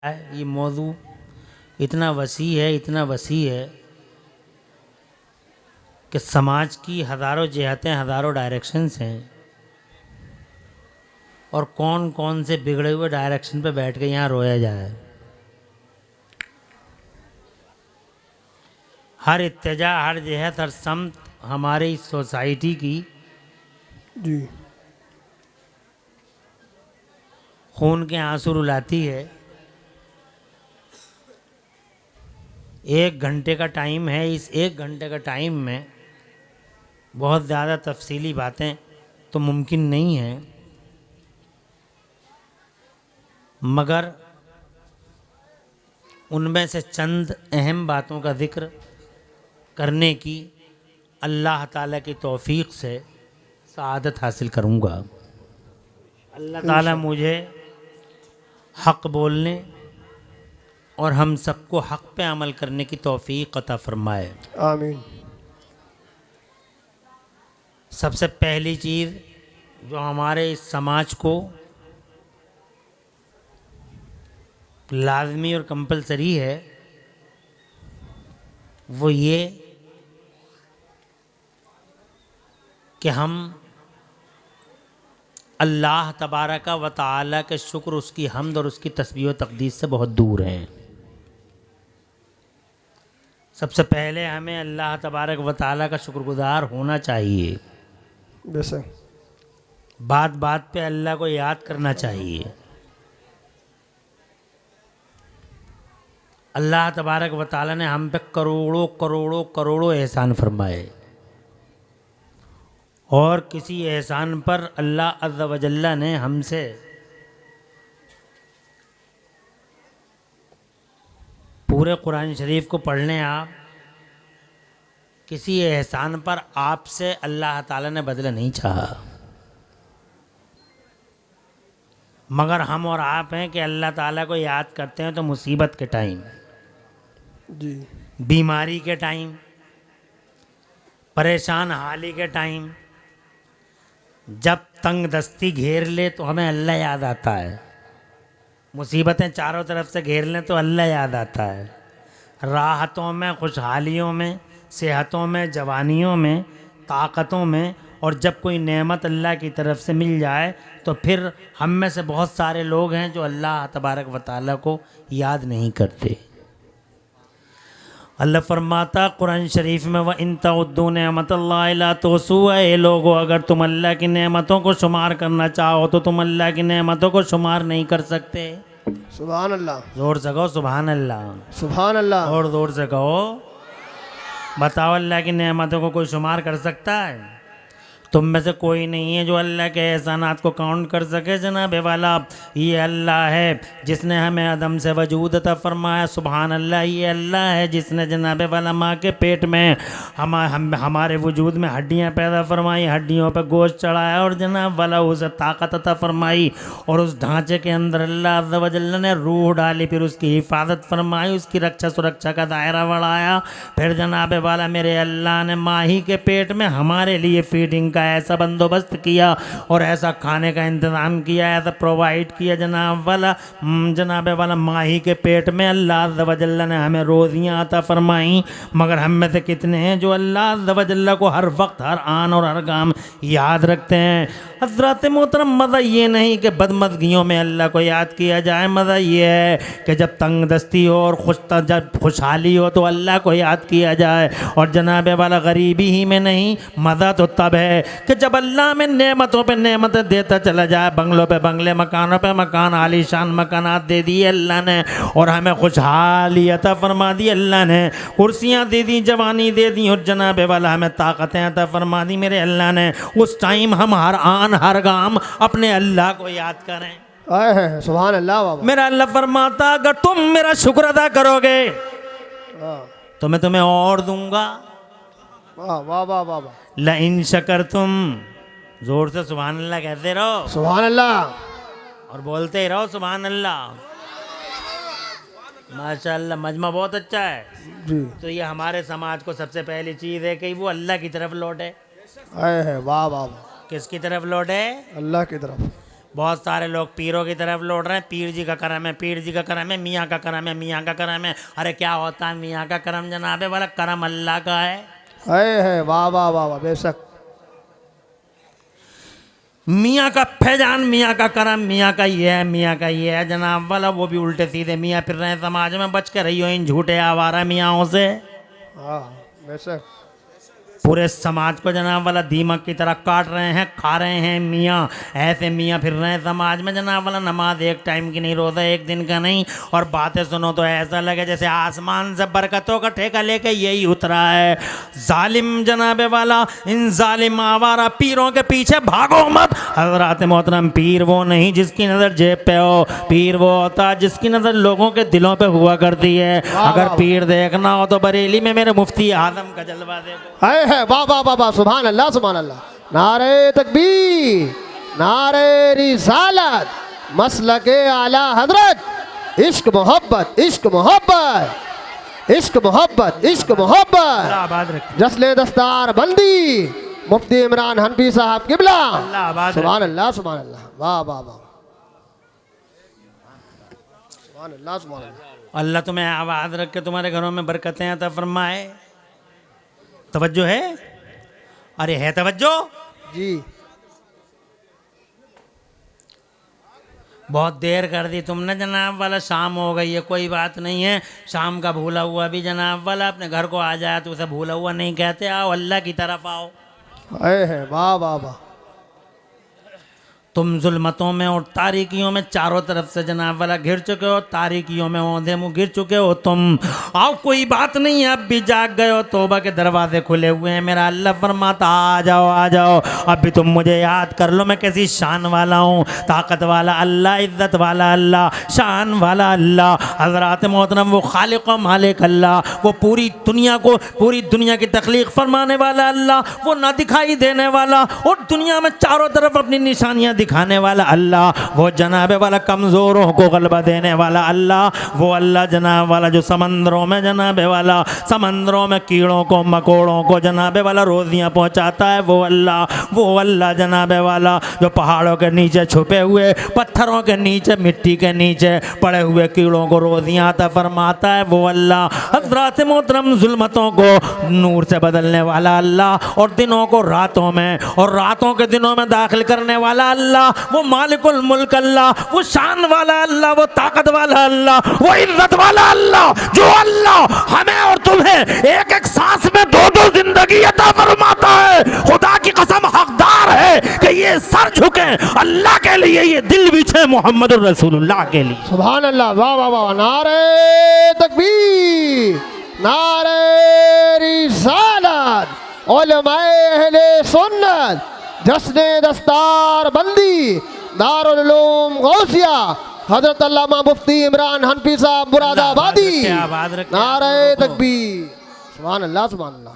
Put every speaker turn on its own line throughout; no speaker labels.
ये मौजू इतना वसी है कि समाज की हज़ारों जिहतें, हज़ारों डायरेक्शंस हैं और कौन कौन से बिगड़े हुए डायरेक्शन पे बैठ के यहाँ रोया जाए। हर इत्तेजा, हर जिहत, हर समत हमारी सोसाइटी की
जी
खून के आंसू रुलाती है। 1 घंटे का टाइम है। इस 1 घंटे का टाइम में बहुत ज़्यादा तफसीली बातें तो मुमकिन नहीं है, मगर उनमें से चंद अहम बातों का ज़िक्र करने की अल्लाह ताला की तौफीक से सआदत हासिल करूँगा। अल्लाह ताला मुझे हक़ बोलने और हम सबको हक़ पे अमल करने की तौफीक अता फरमाए।
आमीन।
सबसे पहली चीज़ जो हमारे इस समाज को लाजमी और कंपलसरी है वो ये कि हम अल्लाह तबारक व तआला के शुक्र, उसकी हम्द और उसकी तस्बीह व तक़दीस से बहुत दूर हैं। सबसे पहले हमें अल्लाह तबारक व तआला का शुक्रगुज़ार होना चाहिए।
जैसे
बात बात पे अल्लाह को याद करना चाहिए। अल्लाह तबारक व तआला ने हम पे करोड़ों करोड़ों करोड़ों एहसान फरमाए और किसी एहसान पर अल्लाह अज़्ज़ व जल्ला ने हमसे पूरे कुरान शरीफ को पढ़ लें आप, किसी एहसान पर आपसे अल्लाह ताला ने बदला नहीं चाहा, मगर हम और आप हैं कि अल्लाह ताला को याद करते हैं तो मुसीबत के टाइम,
जी
बीमारी के टाइम, परेशान हाली के टाइम, जब तंग दस्ती घेर ले तो हमें अल्लाह याद आता है। मुसीबतें चारों तरफ से घेर लें तो अल्लाह याद आता है। राहतों में, खुशहालियों में, सेहतों में, जवानियों में, ताकतों में, और जब कोई नेमत अल्लाह की तरफ से मिल जाए तो फिर हम में से बहुत सारे लोग हैं जो अल्लाह तबारक व तआला को याद नहीं करते। अल्लाह फरमाता कुरान शरीफ में, व इन तउद्दू नेमतल्लाहि ला तुहसूहा, ए लोगो अगर तुम अल्लाह की नेमतों को शुमार करना चाहो तो तुम अल्लाह की नेमतों को शुमार नहीं कर सकते।
सुभान अल्लाह,
जोर से कहो सुभान अल्लाह,
सुभान अल्लाह।
और जोर से कहो। बताओ अल्लाह की नेमतों को कोई शुमार कर सकता है? तुम में से कोई नहीं है जो अल्लाह के एहसानात को काउंट कर सके। जनाब वाला ये अल्लाह है जिसने हमें अदम से वजूद अता फरमाया। सुभान अल्लाह, ये अल्लाह है जिसने जनाब वाला माँ के पेट में हमारे वजूद में हड्डियाँ पैदा फरमाई, हड्डियों पर गोश्त चढ़ाया और जनाब वाला उसे ताकत अता फरमाई, और उस ढांचे के अंदर अल्लाह अज़्ज़ व जल्ल ने रूह डाली, फिर उसकी हिफाजत फरमाई, उसकी रक्षा सुरक्षा का दायरा बढ़ाया। फिर जनाब वाला मेरे अल्लाह ने माही के पेट में हमारे लिए फीडिंग का ऐसा बंदोबस्त किया और ऐसा खाने का इंतज़ाम किया, ऐसा प्रोवाइड किया जनाब वाला माही के पेट में अल्लाह अज़्ज़ व जल्ल ने हमें रोज़ियाँ अता फरमाई। मगर हम में से कितने हैं जो अल्लाह अज़्ज़ व जल्ल को हर वक्त, हर आन और हर गाम याद रखते हैं? हज़रत मोहतरम, मज़ा ये नहीं कि बदमज़गियों में अल्लाह को याद किया जाए, मज़ा ये है कि जब तंग दस्ती हो और जब खुशहाली हो तो अल्लाह को याद किया जाए। और जनाब वाला गरीबी ही में नहीं, मज़ा तो तब है कि जब अल्लाह में नेमतों पे नेमतें देता चला जाए। बंगलों पे बंगले, मकानों पे मकान, आलीशान मकानात दे दिए अल्लाह ने, और हमें खुशहाली अता फरमा दी अल्लाह ने, कुर्सियाँ दे दी, जवानी दे दी, और जनाब वाला हमें ताकतें अता फरमा दी मेरे अल्लाह ने। उस टाइम हम हर आन हर गाम अपने अल्लाह को याद करें।
आए हैं सुभान अल्लाह। बाबा
मेरा अल्लाह फरमाता अगर तुम मेरा शुक्र अदा करोगे
वाह
तो मैं तुम्हें और दूंगा।
वाह वाह वाह वाह।
ला इन शकर तुम, जोर से सुभान अल्लाह कहते रहो,
सुभान अल्लाह,
और बोलते ही रहो सुभान अल्लाह। माशाअल्लाह, मजमा बहुत अच्छा है।
जी
तो ये हमारे समाज को सबसे पहली चीज़ है कि वो अल्लाह की तरफ लौटे।
आए हैं। वाह वाह वाह।
किसकी तरफ लौटे?
अल्लाह की तरफ।
बहुत सारे लोग पीरों की तरफ लौट रहे हैं, पीर जी का करम है, पीर जी का करम है, मियाँ का करम है, मियाँ का करम है। अरे क्या होता है मियाँ का करम जनाबे वाला, करम अल्लाह का है।
वाह वाह वाह वाह बेशक।
मियाँ का फैजान, मियाँ का करम, मियाँ का ये है, मियाँ का ये है जनाब वाला। वो भी उल्टे सीधे मियाँ फिर रहे हैं समाज में, बच के रहियो इन झूठे आवारा मियाँओं से।
हाँ बेशक।
पूरे समाज को जनाब वाला दीमक की तरह काट रहे हैं, खा रहे हैं मियाँ। ऐसे मियाँ फिर रहे हैं समाज में जनाब वाला। नमाज एक टाइम की नहीं, रोज़ा एक दिन का नहीं, और बातें सुनो तो ऐसा लगे जैसे आसमान से बरकतों का ठेका लेके यही उतरा है। जालिम जनाबे वाला, इन जालिम आवारा पीरों के पीछे भागो मत। हज़रात मोहतरम, पीर वो नहीं जिसकी नज़र जेब पे हो, पीर वो होता है जिसकी नज़र लोगों के दिलों पे हुआ करती है। अगर पीर देखना हो तो बरेली में मेरे मुफ्ती आजम का जलवा देखो।
वाह वाह वाह वाह, सुभान अल्लाह सुभान अल्लाह। नारे तकबीर, नारे रिसालत, मसलके आला हजरत। इश्क मोहब्बत, इश्क मोहब्बत, इश्क मोहब्बत, इश्क मोहब्बत। जश्न दस्तार बंदी मुफ्ती इमरान हनफी साहब किबला। सुभान अल्लाह सुभान अल्लाह। वाह वाह वाह, सुभान अल्लाह सुभान अल्लाह।
अल्लाह तुम्हें आवाज़ रख के तुम्हारे घरों में बरकतें अता फरमाए। तवज्जो है? अरे है तवज्जो
जी।
बहुत देर कर दी तुमने जनाब वाला, शाम हो गई है, कोई बात नहीं है। शाम का भूला हुआ भी जनाब वाला अपने घर को आ जाए तो उसे भूला हुआ नहीं कहते। आओ अल्लाह की तरफ आओ।
वाह वाह वाह।
तुम जुल्मतों में और तारीकियों में चारों तरफ से जनाब वाला घिर चुके हो, तारीकियों में औंधे मुँह गिर चुके हो तुम। आओ कोई बात नहीं है, अब भी जाग गए हो, तौबा के दरवाजे खुले हुए हैं। मेरा अल्लाह फरमाता आ जाओ आ जाओ, अब भी तुम मुझे याद कर लो, मैं कैसी शान वाला हूँ। ताकत वाला अल्लाह, इज़्ज़त वाला अल्लाह, शान वाला अल्लाह। हज़रात मोहतरम, वो खालिक व मालिक अल्लाह, वो पूरी दुनिया को, पूरी दुनिया की तख्लीक फरमाने वाला अल्लाह, वो ना दिखाई देने वाला और दुनिया में चारों तरफ अपनी निशानियाँ दिखाने वाला अल्लाह, वो जनाबे वाला कमज़ोरों को गलबा देने वाला अल्लाह, वो अल्लाह जनाब वाला जो समंदरों में जनाबे वाला, समंदरों में कीड़ों को मकोड़ों को जनाबे वाला रोज़ियाँ पहुँचाता है, वो अल्लाह जनाबे वाला जो पहाड़ों के नीचे छुपे हुए, पत्थरों के नीचे, मिट्टी के नीचे पड़े हुए कीड़ों को रोज़ियाँ अता फरमाता है, वो अल्लाह। हज़रात मोहतरम, जुल्मतों को नूर से बदलने वाला अल्लाह, और दिनों को रातों में और रातों के दिनों में दाखिल करने वाला अल्लाह, वो मालिकुल मुल्क अल्लाह, वो शान वाला अल्लाह, वो ताकत वाला अल्लाह, वो इज्जत वाला अल्लाह, जो अल्लाह हमें और तुम्हें एक एक सांस में दो दो जिंदगी अता फरमाता है। खुदा की कसम, हकदार है कि ये सर झुके अल्लाह के लिए, ये दिल बिछे मोहम्मद रसूलुल्लाह के लिए।
सुभान अल्लाह। वाह वाह वाह। नारे तकबीर, नारे रिसालत, उलमाए अहले सुन्नत, जश्न दस्तार बंदी दारुल उलूम गौसिया, हजरत अल्लामा मुफ्ती इमरान हनफी साहब मुरादाबादी। नारे तकबीर। सुभान अल्लाह सुभान अल्लाह।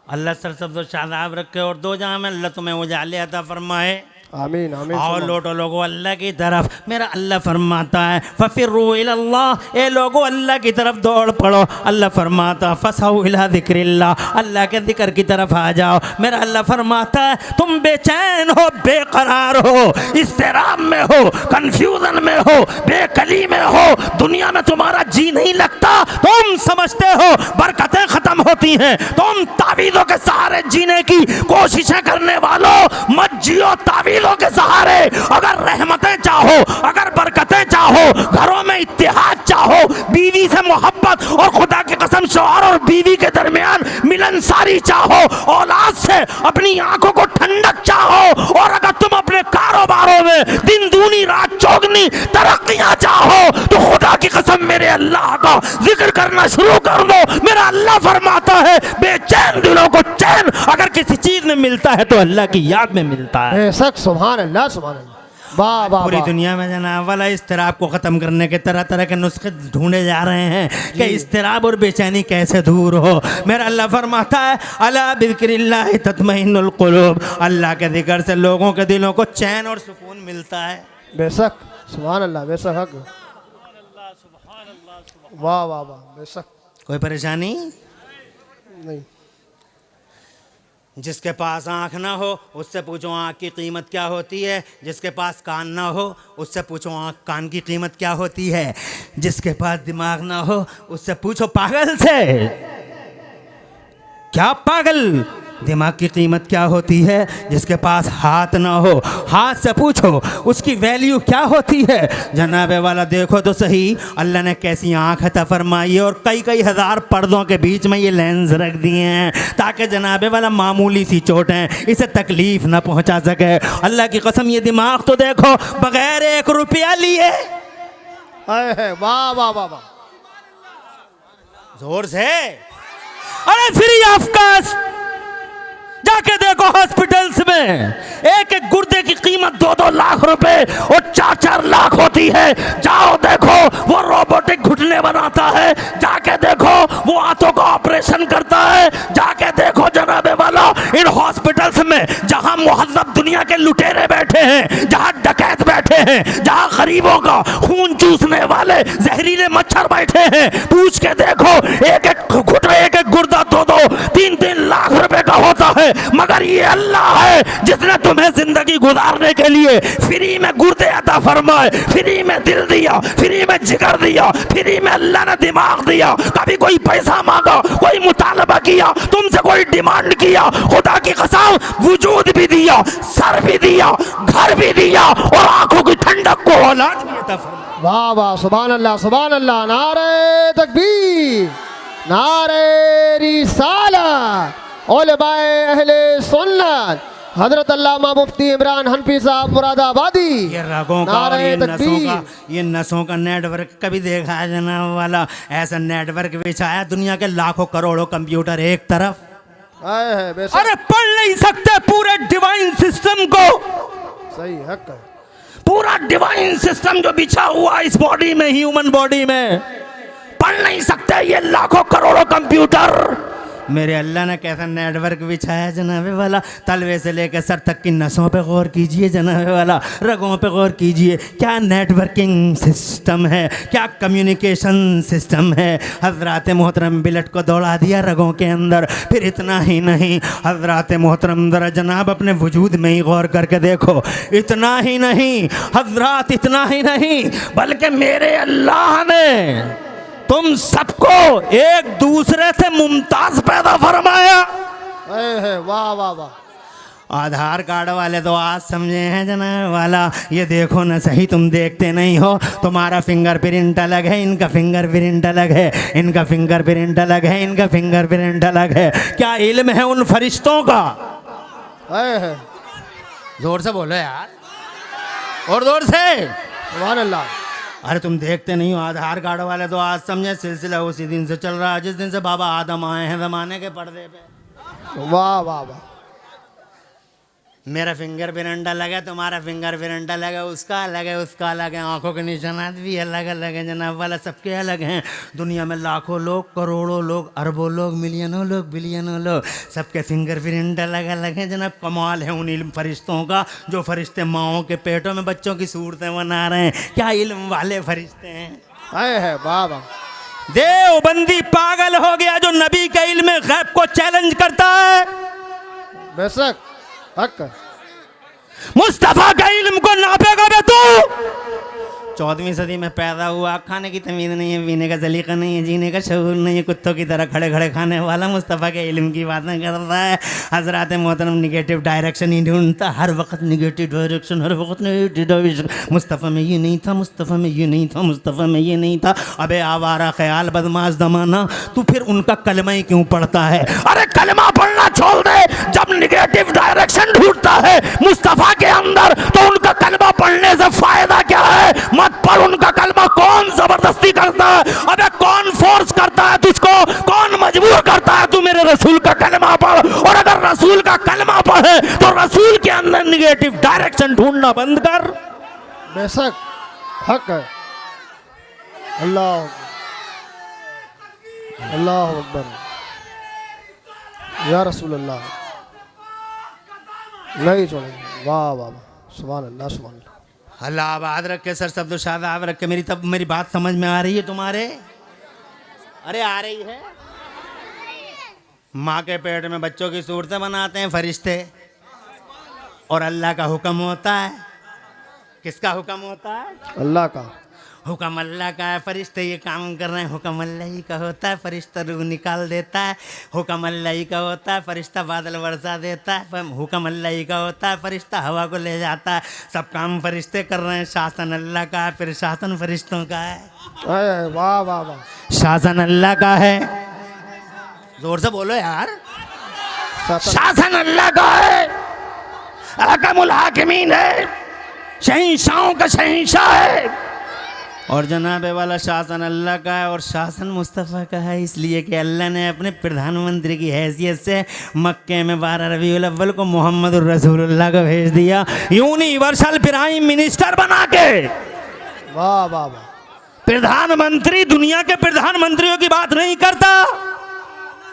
अल्लाह सर सब शादाब रखे और दो जहां में अल्लाह तुम्हें उजाले अता फरमाए।
आमीन आमीन।
और लौटो लोगो अल्लाह की तरफ। मेरा अल्लाह फरमाता है फफिर्रू इलल्लाह, ए लोगो अल्लाह की तरफ दौड़ पड़ो। अल्लाह फरमाता फसाउ इला ज़िक्रिल्लाह, अल्लाह के ज़िक्र की तरफ आ जाओ। मेरा अल्लाह फरमाता है तुम बेचैन हो, बेकरार हो, इस्तिराब में हो, कन्फ्यूजन में हो, बेकली में हो, दुनिया में तुम्हारा जी नहीं लगता, तुम समझते हो बरकतें ख़त्म होती हैं, तुम तावीज़ों के सहारे जीने की कोशिशें करने वालों, मत जियो तावीज़ के सहारे। अगर रहमतें चाहो, अगर बरकतें चाहो, घरों में इत्तेहाद चाहो, बीवी से मोहब्बत और खुदा की कसम शौहर और बीवी के दरमियान मिलनसारी चाहो, औलाद से अपनी आंखों को ठंडक चाहो, और अगर तुम अपने कारोबारों में दिन दूनी रात चौगनी तरक्कियां चाहो, तो खुदा की कसम मेरे अल्लाह का जिक्र करना शुरू कर दो। मेरा अल्लाह फरमाता है बेचैन दिलों को चैन अगर किसी चीज में मिलता है तो अल्लाह की याद में मिलता है।
सुभान अल्लाह सुभान अल्लाह। वाह वाह।
पूरी दुनिया में जनाब वाला इस्तिराब को ख़त्म करने के तरह तरह के नुस्खे ढूंढे जा रहे हैं कि इस्तिराब और बेचैनी कैसे दूर हो। मेरा अल्लाह फरमाता है अला बिज़िक्रिल्लाह तत्मइन्नुल कुलूब, अल्लाह के जिक्र से लोगों के दिलों को चैन और सुकून मिलता है।
बेशक सुभान अल्लाह, बेशक हक। वाह वाह वाह। बेशक।
कोई परेशानी
नहीं।
जिसके पास आँख ना हो उससे पूछो आँख की कीमत क्या होती है। जिसके पास कान ना हो उससे पूछो कान की कीमत क्या होती है। जिसके पास दिमाग ना हो उससे पूछो पागल से, क्या पागल, दिमाग की कीमत क्या होती है। जिसके पास हाथ ना हो हाथ से पूछो उसकी वैल्यू क्या होती है। जनाबे वाला देखो तो सही अल्लाह ने कैसी आँख अता फरमाई है और कई कई हज़ार पर्दों के बीच में ये लेंस रख दिए हैं ताकि जनाबे वाला मामूली सी चोटें इसे तकलीफ ना पहुंचा सके। अल्लाह की कसम ये दिमाग तो देखो बगैर 1 रुपया लिए,
वाह वाह वाह वाह,
जोर से, अरे फ्री ऑफ कास्ट। जाके देखो हॉस्पिटल्स में एक एक गुर्दे की कीमत 2-2 लाख रुपए और 4-4 लाख होती है। जाओ देखो वो रोबोटिक घुटने बनाता है, जाके देखो वो हाथों का ऑपरेशन करता है, जाके देखो जनाबे वाला इन हॉस्पिटल्स में जहां मुहज्जब दुनिया के लुटेरे बैठे हैं, जहां डकैत बैठे हैं, जहां गरीबों का खून चूसने वाले जहरीले मच्छर बैठे हैं, पूछ के देखो एक एक घुटना एक एक गुर्दा 2-2 3-3 लाख रुपए का होता है। मगर ये अल्लाह है जिसने तुम्हें जिंदगी गुजारने के लिए फ्री में गुर्दे अता फरमाए, फ्री में दिल दिया, फ्री में जिगर दिया, फ्री में अल्लाह ने दिमाग दिया। कभी कोई पैसा मांगा, कोई मुतालबा किया, तुमसे कोई डिमांड किया, खुदा की कसम वजूद भी दिया, सर भी दिया, घर भी दिया और आंखों की ठंडक को औलाद भी अता फरमाए।
वाह वाह, सुभान अल्लाह सुभान अल्लाह, नारे तकबीर, नारे रिसालत, उलमाए अहले सुन्नत, हजरत अल्लामा मुफ्ती इमरान हनफी साहब मुरादाबादी।
ये रगों का और ये नसों का नेटवर्क कभी देखा है जनाब वाला? ऐसा नेटवर्क बिछाया दुनिया के लाखों करोड़ों कंप्यूटर एक तरफ, अरे पढ़ नहीं सकते पूरे डिवाइन सिस्टम को।
सही हक है,
पूरा डिवाइन सिस्टम जो बिछा हुआ इस बॉडी में, ह्यूमन बॉडी में, पढ़ नहीं सकते ये लाखों करोड़ों कंप्यूटर। मेरे अल्लाह ने कैसा नेटवर्क बिछाया जनाबे वाला। तलवे से लेकर सर तक की नसों पे गौर कीजिए जनाबे वाला, रगों पे गौर कीजिए, क्या नेटवर्किंग सिस्टम है, क्या कम्युनिकेशन सिस्टम है। हजरत मोहतरम बिलट को दौड़ा दिया रगों के अंदर। फिर इतना ही नहीं, हजरत मोहतरम जरा जनाब अपने वजूद में ही गौर करके देखो, इतना ही नहीं हजरत, इतना ही नहीं बल्कि मेरे अल्लाह ने तुम सबको एक दूसरे से मुमताज पैदा फरमाया।
वाह वाह वाह,
आधार कार्ड वाले तो आज समझे हैं जनाब वाला। ये देखो ना सही, तुम देखते नहीं हो, तुम्हारा फिंगरप्रिंट अलग है, इनका फिंगरप्रिंट अलग है, इनका फिंगरप्रिंट अलग है, इनका फिंगरप्रिंट अलग है। क्या इल्म है उन फरिश्तों का? जोर से बोलो यार, और जोर से,
सुभान अल्लाह।
अरे तुम देखते नहीं हो, आधार कार्ड वाले तो आज समझे सिलसिला उसी दिन से चल रहा है जिस दिन से बाबा आदम आए हैं ज़माने के पर्दे पे।
वाह वाह वाह,
मेरा फिंगर प्रिंट अलग है, तुम्हारा फिंगर प्रिंट अलग है, उसका अलग है, उसका अलग है, आंखों के निशानात भी अलग अलग है जनाब वाला, सबके अलग हैं। दुनिया में लाखों लोग, करोड़ों लोग, अरबों लोग, मिलियनों लोग, बिलियनों लोग, सबके फिंगर प्रिंट अलग अलग हैं जनाब। कमाल है उन इल्म फरिश्तों का जो फरिश्ते माओं के पेटों में बच्चों की सूरतें बना रहे हैं। क्या इल्म वाले फरिश्ते हैं।
वाह वाह,
देवबंदी पागल हो गया जो नबी के इल्म गैब को चैलेंज करता है।
बेशक हक,
मुस्तफा का इल्म को नापेगा बे तू। 14वीं सदी में पैदा हुआ, खाने की तमीज़ नहीं है, पीने का सलीका नहीं है, जीने का शऊर नहीं है, कुत्तों की तरह खड़े खड़े खाने वाला मुस्तफ़ा के इल्म की बातें करता है। हज़रात मोहतरम निगेटिव डायरेक्शन ही ढूंढता, हर वक्त निगेटिव डायरेक्शन, हर वक्त निगेटिव डायरेक्शन। मुस्तफ़ा में ये नहीं था, मुस्तफ़ा में ये नहीं था, मुस्तफ़ा में ये नहीं था। अबे आवारा ख्याल बदमाश ज़माना, तू फिर उनका कलमा ही क्यों पढ़ता है? अरे कलमा पढ़ना छोड़ दे, जब निगेटिव डायरेक्शन ढूंढता है मुस्तफ़ा के अंदर तो उनका कलमा पढ़ने से फ़ायदा क्या है? मत पढ़ उनका कलमा। कौन जबरदस्ती करता है? अबे कौन फोर्स करता है तुझको? कौन मजबूर करता है? तू मेरे रसूल का कलमा पढ़। और अगर रसूल का कलमा पढ़े तो रसूल के अंदर निगेटिव डायरेक्शन ढूंढना बंद कर।
बेशक हक है। अल्लाह अल्लाह अकबर, या रसूल अल्लाह, नहीं छोड़ेंगे। वाह वाह वाह, सुभान अल्लाह सुभान अल्लाह।
अल्लाह आबाद रखे सर, शब्द शादाब रखे। मेरी बात समझ में आ रही है तुम्हारे? अरे आ रही है, माँ के पेट में बच्चों की सूरतें बनाते हैं फरिश्ते, और अल्लाह का हुक्म होता है। किसका हुक्म होता है?
अल्लाह का।
हुक्म अल्लाह का है, फरिश्ते ये काम कर रहे हैं, हुक्म अल्लाह ही का होता है। फरिश्ता रूह निकाल देता है, हुक्म अल्लाह ही का होता है। फरिश्ता बादल वर्षा देता है, हुक्म अल्लाह ही का होता है। फरिश्ता हवा को ले जाता है, सब काम फरिश्ते कर रहे हैं। शासन अल्लाह का है, फिर शासन फरिश्तों का है।
अरे वाह वाह वाह।
शासन अल्लाह का है, जोर से बोलो यार। शासन अल्लाह का है, अहकमुल हाकिमीन है, शहंशाहों का शहंशाह है। और जनाबे वाला शासन अल्लाह का है और शासन मुस्तफ़ा का है, इसलिए कि अल्लाह ने अपने प्रधानमंत्री की हैसियत से मक्के में 12 रबीउल अव्वल को मोहम्मद रसूलुल्लाह को भेज दिया, यूनिवर्सल प्राइम मिनिस्टर बना के।
वाह वाह वाह।
प्रधानमंत्री दुनिया के प्रधानमंत्रियों की बात नहीं करता।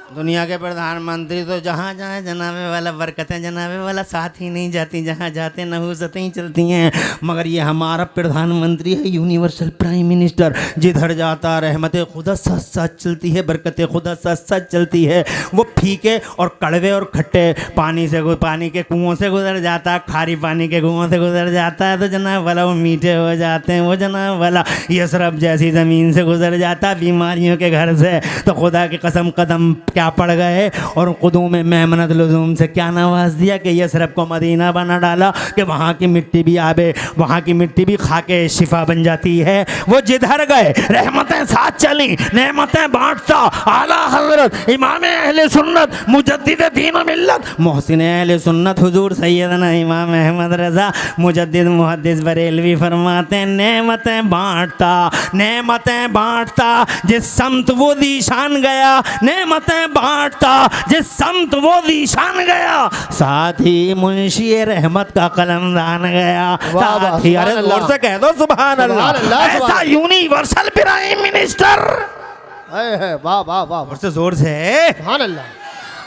दुनिया के प्रधानमंत्री तो जहाँ जहाँ जनाबे वाला बरकतें जनाबे वाला साथ ही नहीं जाती, जहाँ जाते नहूसतें ही चलती हैं। मगर ये हमारा प्रधानमंत्री है, यूनिवर्सल प्राइम मिनिस्टर, जिधर जाता रहमत खुदा सच सच चलती है, बरकतें खुदा सच सच चलती है। वो फीके और कड़वे और खट्टे पानी के कुओं से गुजर जाता है, खारी पानी के कुओं से गुजर जाता है तो जनाब वाला वो मीठे हो जाते हैं। वो जनाब वाला यसरब जैसी ज़मीन से गुजर जाता है, बीमारियों के घर से, तो खुदा की कसम कदम क्या पड़ गए और कुदूम में मेमनत लुजूम से क्या नवाज दिया कि यसरब को मदीना बना डाला कि वहाँ की मिट्टी भी आबे, वहाँ की मिट्टी भी खा के शिफा बन जाती है। वो जिधर गए रहमतें साथ चली, नेमतें बांटता। आला हज़रत इमाम अहले सुन्नत मुजद्दिद दीन मिल्लत मोहसिन अहले सुन्नत हुजूर सैयदना इमाम अहमद रज़ा मुजद्दिद मुहद्दिस बरेलवी फरमाते हैं, नेमतें बांटता, नेमतें बांटता, जिस समत वो दीशान गया, नेमतें बांटता जिस समत वो दीशान गया, साथ ही मुंशी रहमत का कलमदान गया। साथ ही अरे जोर से कह दो सुभान अल्लाह। ऐसा यूनिवर्सल प्राइम मिनिस्टर।
वाह वाह वाह।
और से जोर से
सुभान अल्लाह।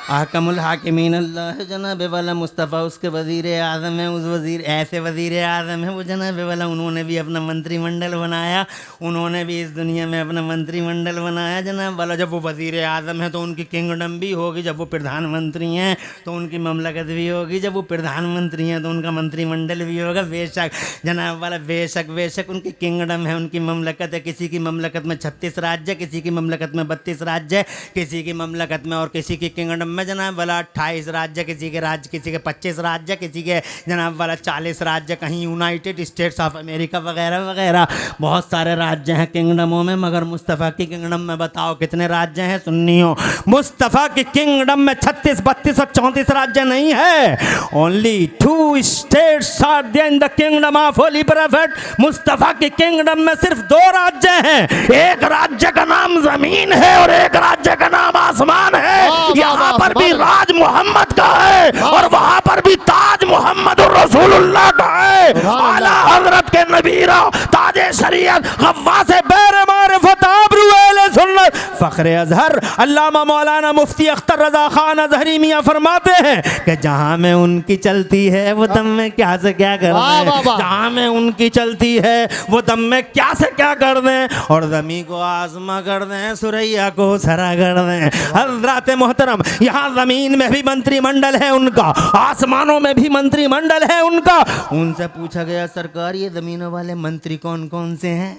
अहकमुल हाकिमीन अल्लाह है, जनाब वाला मुस्तफ़ा उसके वज़ीर आज़म है, उस वज़ीर ऐसे वज़ीर आज़म है वो जनाब वाला, उन्होंने भी अपना मंत्रिमंडल बनाया, उन्होंने भी इस दुनिया में अपना मंत्रिमंडल बनाया जनाब वाला। जब वो वज़ीर आज़म है तो उनकी किंगडम भी होगी, जब वो प्रधानमंत्री हैं तो उनकी ममलकत भी होगी, जब वो प्रधानमंत्री हैं तो उनका मंत्रिमंडल भी होगा। बेशक जनाब वाला, बेशक बेशक उनकी किंगडम है, उनकी ममलकत है। किसी की ममलकत में 36 राज्य, किसी की ममलकत में 32 राज्य, किसी की ममलकत में और किसी की किंगडम में जनाब वाला 28 राज्य, किसी के राज्य, किसी के 25 राज्य, किसी के जनाब वाला 40 राज्य, कहीं यूनाइटेड स्टेट्स ऑफ अमेरिका वगैरह वगैरह, बहुत सारे राज्य हैं किंगडमों में। मगर मुस्तफ़ा की किंगडम में बताओ कितने राज्य हैं? सुन्नियों, मुस्तफ़ा की किंगडम में 36, 32 और 34 राज्य नहीं है। Only 2 states are there in the kingdom of holy prophet. Mustafa की किंगडम में सिर्फ 2 राज्य हैं, एक राज्य का नाम ज़मीन है और एक राज्य का नाम आसमान है। यहाँ पर भी राज मोहम्मद का है और वहां पर भी ताज मोहम्मद रसूलुल्लाह का है। आला हजरत के नबीरा ताजे शरीयत गव्वासे बैर मारिफत आबरू अहले सुन्नत फखरे अजहर अल्लामा मौलाना मुफ्ती अख्तर रजा खान अजहरी मियां फरमाते हैं कि जहां में उनकी चलती है वो दम में क्या से क्या कर दें, जहां में उनकी चलती है वो दम में क्या से क्या कर दें, और ज़मीन को आसमा कर दें, सुरैया को सरा कर दें। हज़रात मोहतरम, यहाँ ज़मीन में भी मंत्रिमंडल है उनका, आसमानों में भी मंत्रिमंडल है उनका। उनसे पूछा गया सरकार ये ज़मीनों वाले मंत्री कौन कौन से हैं?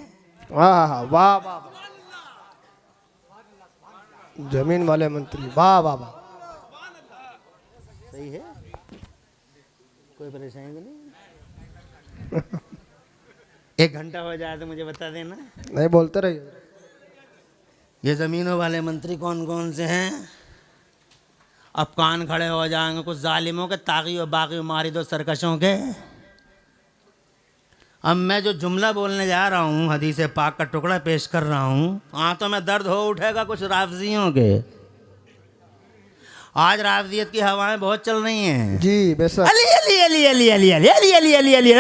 वाह वाह वाह। जमीन वाले मंत्री, वाह वाह वाह।
सही है, कोई परेशानी तो नहीं? 1 घंटा हो जाए तो मुझे बता देना।
नहीं, बोलते रहिए।
ये ज़मीनों वाले मंत्री कौन कौन से हैं? अब कान खड़े हो जाएंगे कुछ जालिमों के, तागी और बागी मारी दो सरकशों के। अब मैं जो जुमला बोलने जा रहा हूँ, हदीस पाक का टुकड़ा पेश कर रहा हूँ, आंतों में दर्द हो उठेगा कुछ राफजियों के। आज राफजियत की हवाएं बहुत चल रही हैं
जी बेशक।
अली अली अली अली अली अली अली अली अली अली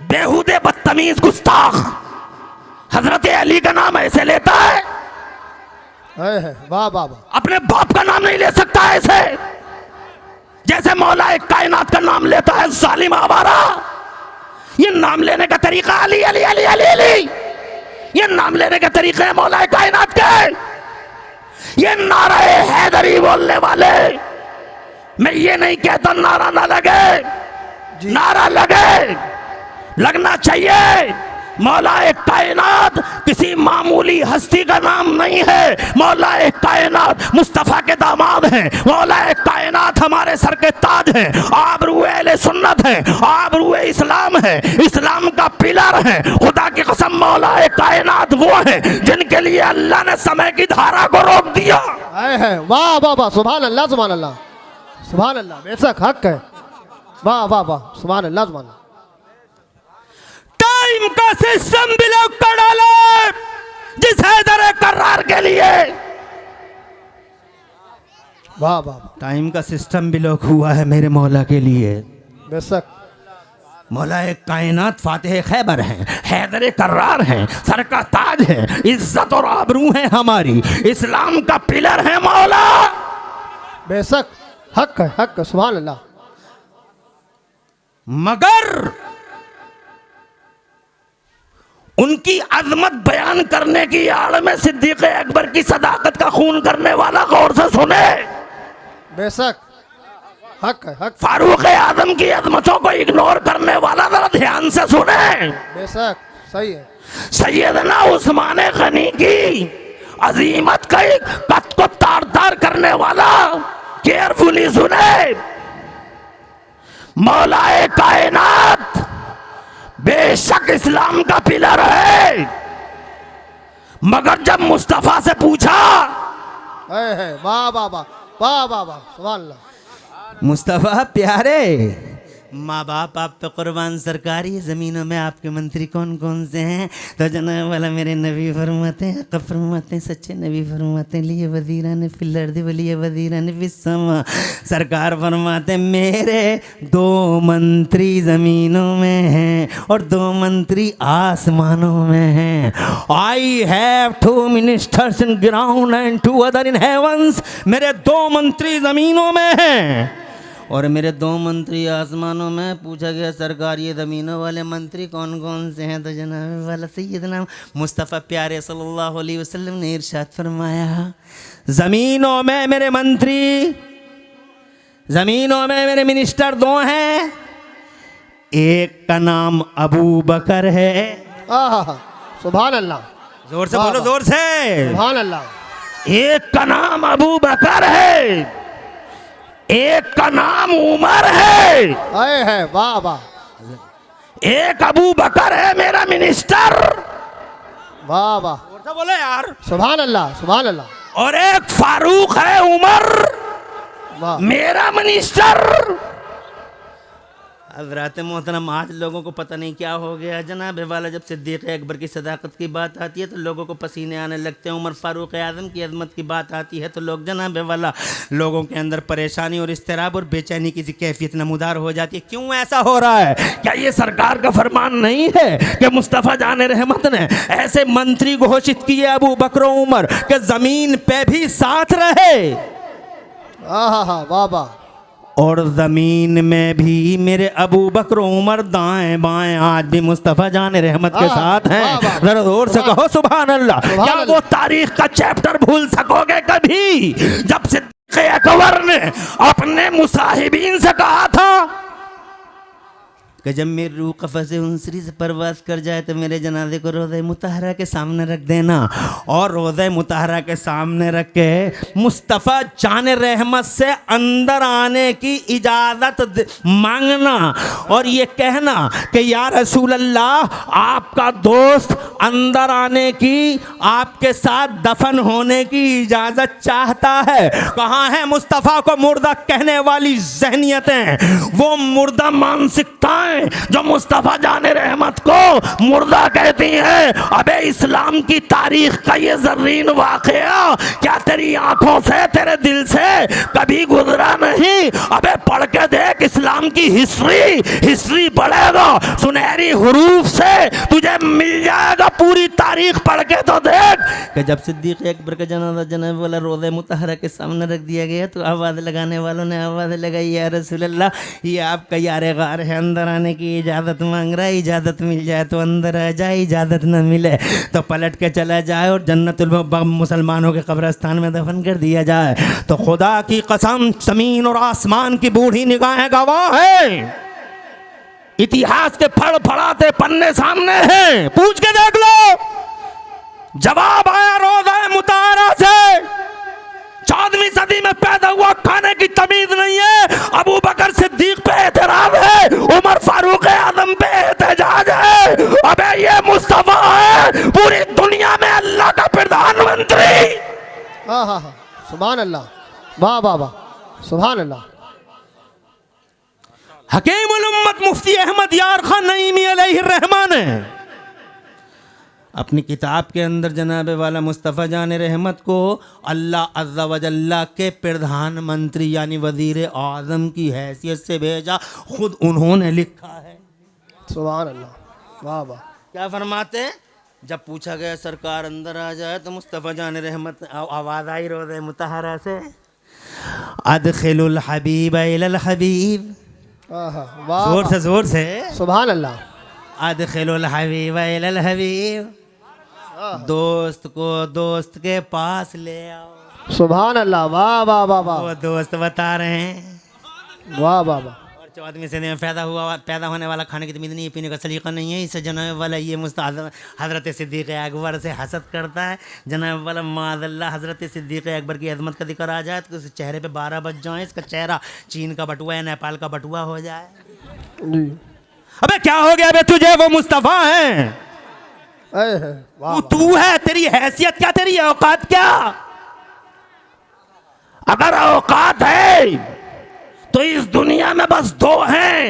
बेहूदे बदतमीज गुस्ताख हजरत अली का नाम ऐसे लेता है,
वाह वाह वाह।
अपने बाप का नाम नहीं ले सकता ऐसे, जैसे मौला एक कायनात का नाम लेता है जालिम आवारा। ये नाम लेने का तरीका अली अली अली अली अली, ये नाम लेने का तरीका है मौला कायनात के। ये नारा हैदरी बोलने वाले, मैं ये नहीं कहता नारा ना लगे, नारा लगे, लगना चाहिए। मौलाए कायनात किसी मामूली हस्ती का नाम नहीं है। मौलाए कायनात मुस्तफ़ा के दामाद हैं। मौलाए कायनात हमारे सर के ताज हैं। आबरूए अहले सुन्नत हैं, आबरूए इस्लाम है, इस्लाम का पिलर है। खुदा की कसम मौलाए कायनात वो हैं जिनके लिए अल्लाह ने समय की धारा को रोक दिया
है। वाह वाह वाह, सुभान अल्लाह सुभान अल्लाह सुभान अल्लाह, बेशक हक है। वाह वाह वाह, सुभान अल्लाह सुभान अल्लाह।
टाइम का सिस्टम भी लोग कर डाले जिस हैदर करार के लिए।
वाह वाह,
टाइम का सिस्टम भी लोग हुआ है मेरे मौला के लिए।
बेशक
मौलाए कायनात फातिह खैबर हैं, हैदर करार हैं, सर का ताज है, इज्जत और आबरू है हमारी, इस्लाम का पिलर है मौला।
बेशक हक है, हक है, सुभान अल्लाह।
मगर उनकी अजमत बयान करने की आड़ में सिद्दीक अकबर की सदाकत का खून करने वाला गौर से सुने।
बेशक हक है, हक।
फारूक आजम की अजमतों को इग्नोर करने वाला जरा ध्यान से सुने।
बेशक सही है।
सैयदना उस्मान गनी की अजीमत का कद को तार तार करने वाला केयरफुली सुने। मौलाए कायनात बेशक इस्लाम का पिलर है, मगर जब मुस्तफा से पूछा,
है वाह वाह वाह वाह वाह वाह, सुभान अल्लाह।
मुस्तफा प्यारे, माँ बाप आप पे कुर्बान, सरकारी ज़मीनों में आपके मंत्री कौन कौन से हैं? तो जनाब वाला मेरे नबी फरमाते हैं, हक़ फरमाते हैं, सच्चे नबी फरमाते हैं, लिए वज़ीरा ने फिल अर्ज़ वलिय वज़ीरा ने फिस समा। सरकार फरमाते हैं मेरे 2 मंत्री ज़मीनों में हैं और 2 मंत्री आसमानों में हैं। I have 2 ministers in ground and 2 other in heavens. मेरे 2 मंत्री ज़मीनों में हैं और मेरे 2 मंत्री आसमानों में। पूछा गया सरकार ये ज़मीनों वाले मंत्री कौन कौन से हैं? तो जनाब वाला सैयदना मुस्तफ़ा प्यारे सल्लल्लाहु अलैहि वसल्लम ने इरशाद फरमाया, ज़मीनों में मेरे मंत्री, ज़मीनों में मेरे मिनिस्टर 2 हैं। एक का नाम अबू बकर है।
आहा, सुभान अल्लाह,
जोर से बोलो, जोर से।
सुभान अल्लाह।
एक का नाम अबू बकर है, एक का नाम उमर है।
वाह वाह।
एक अबू बकर है मेरा मिनिस्टर।
वाह वाह,
बोले यार,
सुभान अल्लाह सुभान अल्लाह।
और एक फारूक है उमर
वाह,
मेरा मिनिस्टर। हज़रात मोहतरम, आज लोगों को पता नहीं क्या हो गया जनाब वाला, जब सिद्दीक़ अकबर की सदाकत की बात आती है तो लोगों को पसीने आने लगते हैं। उमर फारूक आज़म की अज़मत की बात आती है तो लोग जनाब वाला, लोगों के अंदर परेशानी और इस्तिराब और बेचैनी की कैफियत नमूदार हो जाती है। क्यों ऐसा हो रहा है? क्या ये सरकार का फरमान नहीं है कि मुस्तफ़ा जान रहमत ने ऐसे मंत्री घोषित किए अबू बकर उमर के ज़मीन पे भी साथ रहे?
आहा, वाह वाह।
और ज़मीन में भी मेरे अबू बकर उमर दाएं बाएं आज भी मुस्तफ़ा जान रहमत के साथ हैं। जरा जोर से कहो सुभान अल्लाह। क्या वो तारीख का चैप्टर भूल सकोगे कभी जब सिद्दीक़ अकबर ने अपने मुसाहिबीन से कहा था कि जब मेरी रूह कफ़स उनसरी से परवाज़ कर जाए तो मेरे जनाजे को रोज़े मुतहरा के सामने रख देना, और रोज़े मुतहरा के सामने रख के मुस्तफ़ा जान रहमत से अंदर आने की इजाज़त मांगना और ये कहना कि या रसूल अल्लाह, आपका दोस्त अंदर आने की, आपके साथ दफन होने की इजाज़त चाहता है। कहाँ है मुस्तफ़ा को मुर्दा कहने वाली जहनियतें, वो मुर्दा मानसिकताएं जो मुस्तफ़ा जाने रहमत को मुर्दा कहती हैं? अबे इस्लाम की तारीख का ये ज़र्रीन वाक़या क्या तेरी आंखों से, तेरे दिल से कभी गुजरा नहीं? अबे पढ़ के देख इस्लाम की हिस्ट्री पढ़ेगा, सुनहरी हुरूफ से तुझे मिल जाएगा। पूरी तारीख पढ़ के तो देख कि जब सिद्दीक़ अकबर का जनाजा जनाब वाला रोज़े मुतहरा के सामने रख दिया गया तो आवाज़ लगाने वालों ने आवाज़ लगाई, या रसूल अल्लाह, ये आपका यार गार है, अंदर आने आने की इजाज़त मांग रहा है, इजाज़त मिल जाए तो अंदर आ जाए, इजाज़त न मिले तो पलट के चला जाए और जन्नतुल मुसलमानों के कब्रिस्तान में दफन कर दिया जाए। तो खुदा की कसम ज़मीन और आसमान की बूढ़ी निगाहें गवाह है, इतिहास के फड़ फड़ाते पन्ने सामने हैं, पूछ के देख लो। जवाब आया रोज़ा मुताहरा से, 14वीं सदी में पैदा हुआ, खाने की तमीज नहीं है। अबू बकर सिद्दीक पे एतराम है, उमर फारूक आजम पे एहतजाज है। अबे ये मुस्तफा है पूरी दुनिया में अल्लाह का प्रधानमंत्री।
हाँ हाँ हाँ, सुभान अल्लाह, वाह वाह वाह, सुभान अल्लाह।
हकीमुल उम्मत मुफ्ती अहमद यार खान नईमी अलैहिर्रहमान ने अपनी किताब के अंदर जनाब वाला मुस्तफ़ा जान रहमत को अल्लाह अज़्ज़ा व जल्ला के प्रधानमंत्री यानी वज़ीर आज़म की हैसियत से भेजा। खुद उन्होंने लिखा है,
सुभान अल्लाह, वाह वाह।
क्या फरमाते हैं? जब पूछा गया सरकार अंदर आ जाए तो मुस्तफ़ा जान रहमत आवाज़ आई रोज़े मुताहरा से, अदखिलुल हबीब इलल हबीब,
वाह,
जोर से
सुभान अल्लाह,
अदखिलुल हबीब इलल हबीब, दोस्त को दोस्त के पास ले आओ।
सुभान अल्लाह, वाह वाह वाह वाह,
वो दोस्त बता रहे हैं,
वाह वाह वाह।
और 14वीं सदी में पैदा होने वाला खाने की तमीज़ नहीं है, पीने का सलीका नहीं है। इससे जनाब वाला ये हज़रत सिद्दीक़ अकबर से हसद करता है। जनाब वाला माज़ल्ला हज़रत सिद्दीक़ अकबर की अज़मत का जिक्र आ जाए तो उसके चेहरे पे 12 बज जाए, इसका चेहरा चीन का बटुआ है, नेपाल का बटुआ हो जाए।
जी,
अबे क्या हो गया बे तुझे, वो मुस्तफ़ा है,
वाह,
तू है, तेरी हैसियत क्या, तेरी औकात क्या? अगर औकात है तो इस दुनिया में बस 2 हैं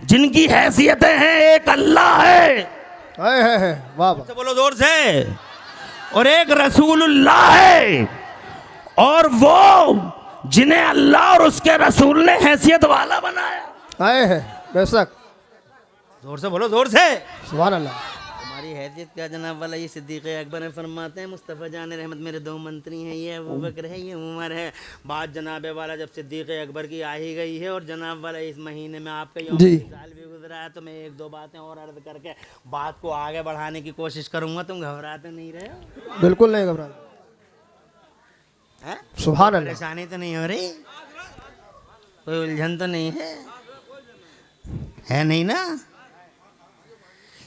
जिनकी हैसियतें हैं, एक अल्लाह है,
वाह वाह,
बोलो जोर से, और एक रसूलुल्लाह है। और वो जिन्हें अल्लाह और उसके रसूल ने हैसियत वाला बनाया।
बेशक,
जोर से बोलो, जोर से,
सुभान अल्लाह।
हमारी हैसियत क्या जनाब वाला ये सिद्दीक़ अकबर ने फरमाते हैं, मुस्तफ़ा जान रहमत मेरे 2 मंत्री हैं, ये अबू बकर है, ये उमर है। बात जनाब वाला जब सिद्दीक़ अकबर की आ ही गई है और जनाब वाला इस महीने में आपका यौम साल भी गुजरा है, तो मैं 1-2 बातें और अर्ज करके बात को आगे बढ़ाने की कोशिश करूँगा। तुम घबराते नहीं रहे हो?
बिल्कुल नहीं घबरा, सुभान अल्लाह।
परेशानी तो नहीं हो रही, कोई उलझन तो नहीं है नहीं ना?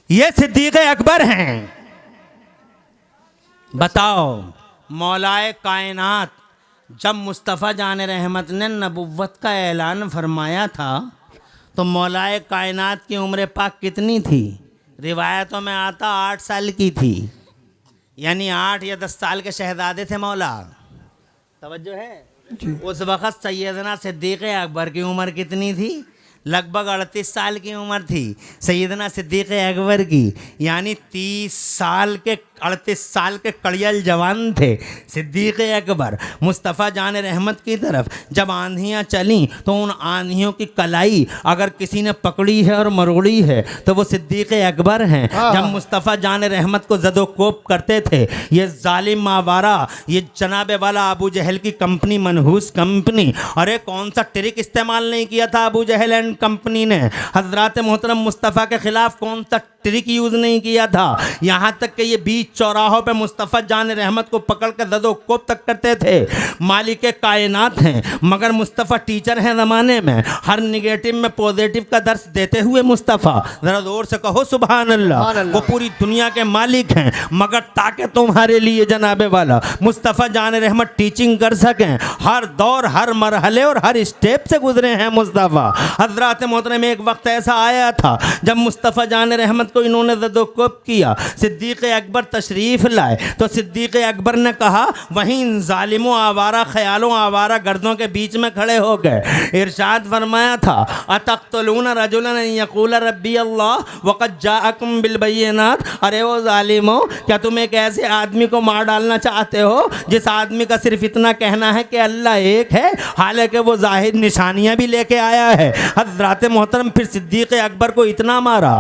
ये सिद्दीक़ अकबर हैं। बताओ, मौलाए कायनात जब मुस्तफ़ा जान रहमत ने नबुव्वत का ऐलान फरमाया था तो मौलाए कायनात की उम्र पाक कितनी थी? रिवायतों में आता 8 साल की थी, यानी 8 या 10 साल के शहजादे थे मौला। तवज्जो है? उस वक़्त सैयदना सिद्दीक़ अकबर की उम्र कितनी थी? लगभग 38 साल की उम्र थी सैयदना सिद्दीक़ अकबर की, यानी 38 साल के कड़ियल जवान थे सिद्दीक़ अकबर। मुस्तफ़ा जान रहमत की तरफ जब आंधियाँ चलीं तो उन आंधियों की कलाई अगर किसी ने पकड़ी है और मरोड़ी है तो वो सिद्दीक़ अकबर हैं। जब मुस्तफ़ा जान रहमत को ज़दोकोप करते थे ये जालिम मावारा, ये जनाबे वाला अबू जहल की कंपनी, मनहूस कंपनी, अरे कौन सा ट्रिक इस्तेमाल नहीं किया था अबू जहल एंड कंपनी ने? हज़रात मोहतरम मुस्तफ़ा के ख़िलाफ़ कौन सा ट्रिक यूज़ नहीं किया था? यहाँ तक कि ये बीच चौराहों पे मुस्तफ़ा जान रहमत को पकड़ कर ज़दोकोप तक करते थे। मालिक कायनात हैं मगर मुस्तफ़ा टीचर हैं ज़माने में, हर निगेटिव में पॉजिटिव का दर्स देते हुए मुस्तफ़ा, ज़रा ज़ोर से कहो सुभान अल्लाह। वो पूरी दुनिया के मालिक हैं मगर ताकि तुम्हारे लिए जनाबे वाला मुस्तफ़ा जान रहमत टीचिंग कर सकें, हर दौर, हर मरहले और हर स्टेप से गुजरे हैं मुस्तफ़ा। हज़रात मोहतरम एक वक्त ऐसा आया था जब मुस्तफ़ा जान रहमत को इन्होंने ज़दोकोप किया, सिद्दीक़ अकबर तशरीफ़ लाए तो सिद्दीक़ अकबर ने कहा, वहीं इन ज़ालिमों, आवारा ख़यालों, आवारा गर्दों के बीच में खड़े हो गए। इरशाद फरमाया था, अतक़्तुलून रजुलन अन यक़ूल रब्बी अल्लाह वक़द जाअकुम बिल बय्यिनात। अरे वो ज़ालिमों, क्या तुम एक ऐसे आदमी को मार डालना चाहते हो जिस आदमी का सिर्फ इतना कहना है कि अल्लाह एक है, हालांकि वो ज़ाहिर निशानियाँ भी लेके आया है। हज़रात मोहतरम फिर सिद्दीक़ अकबर को इतना मारा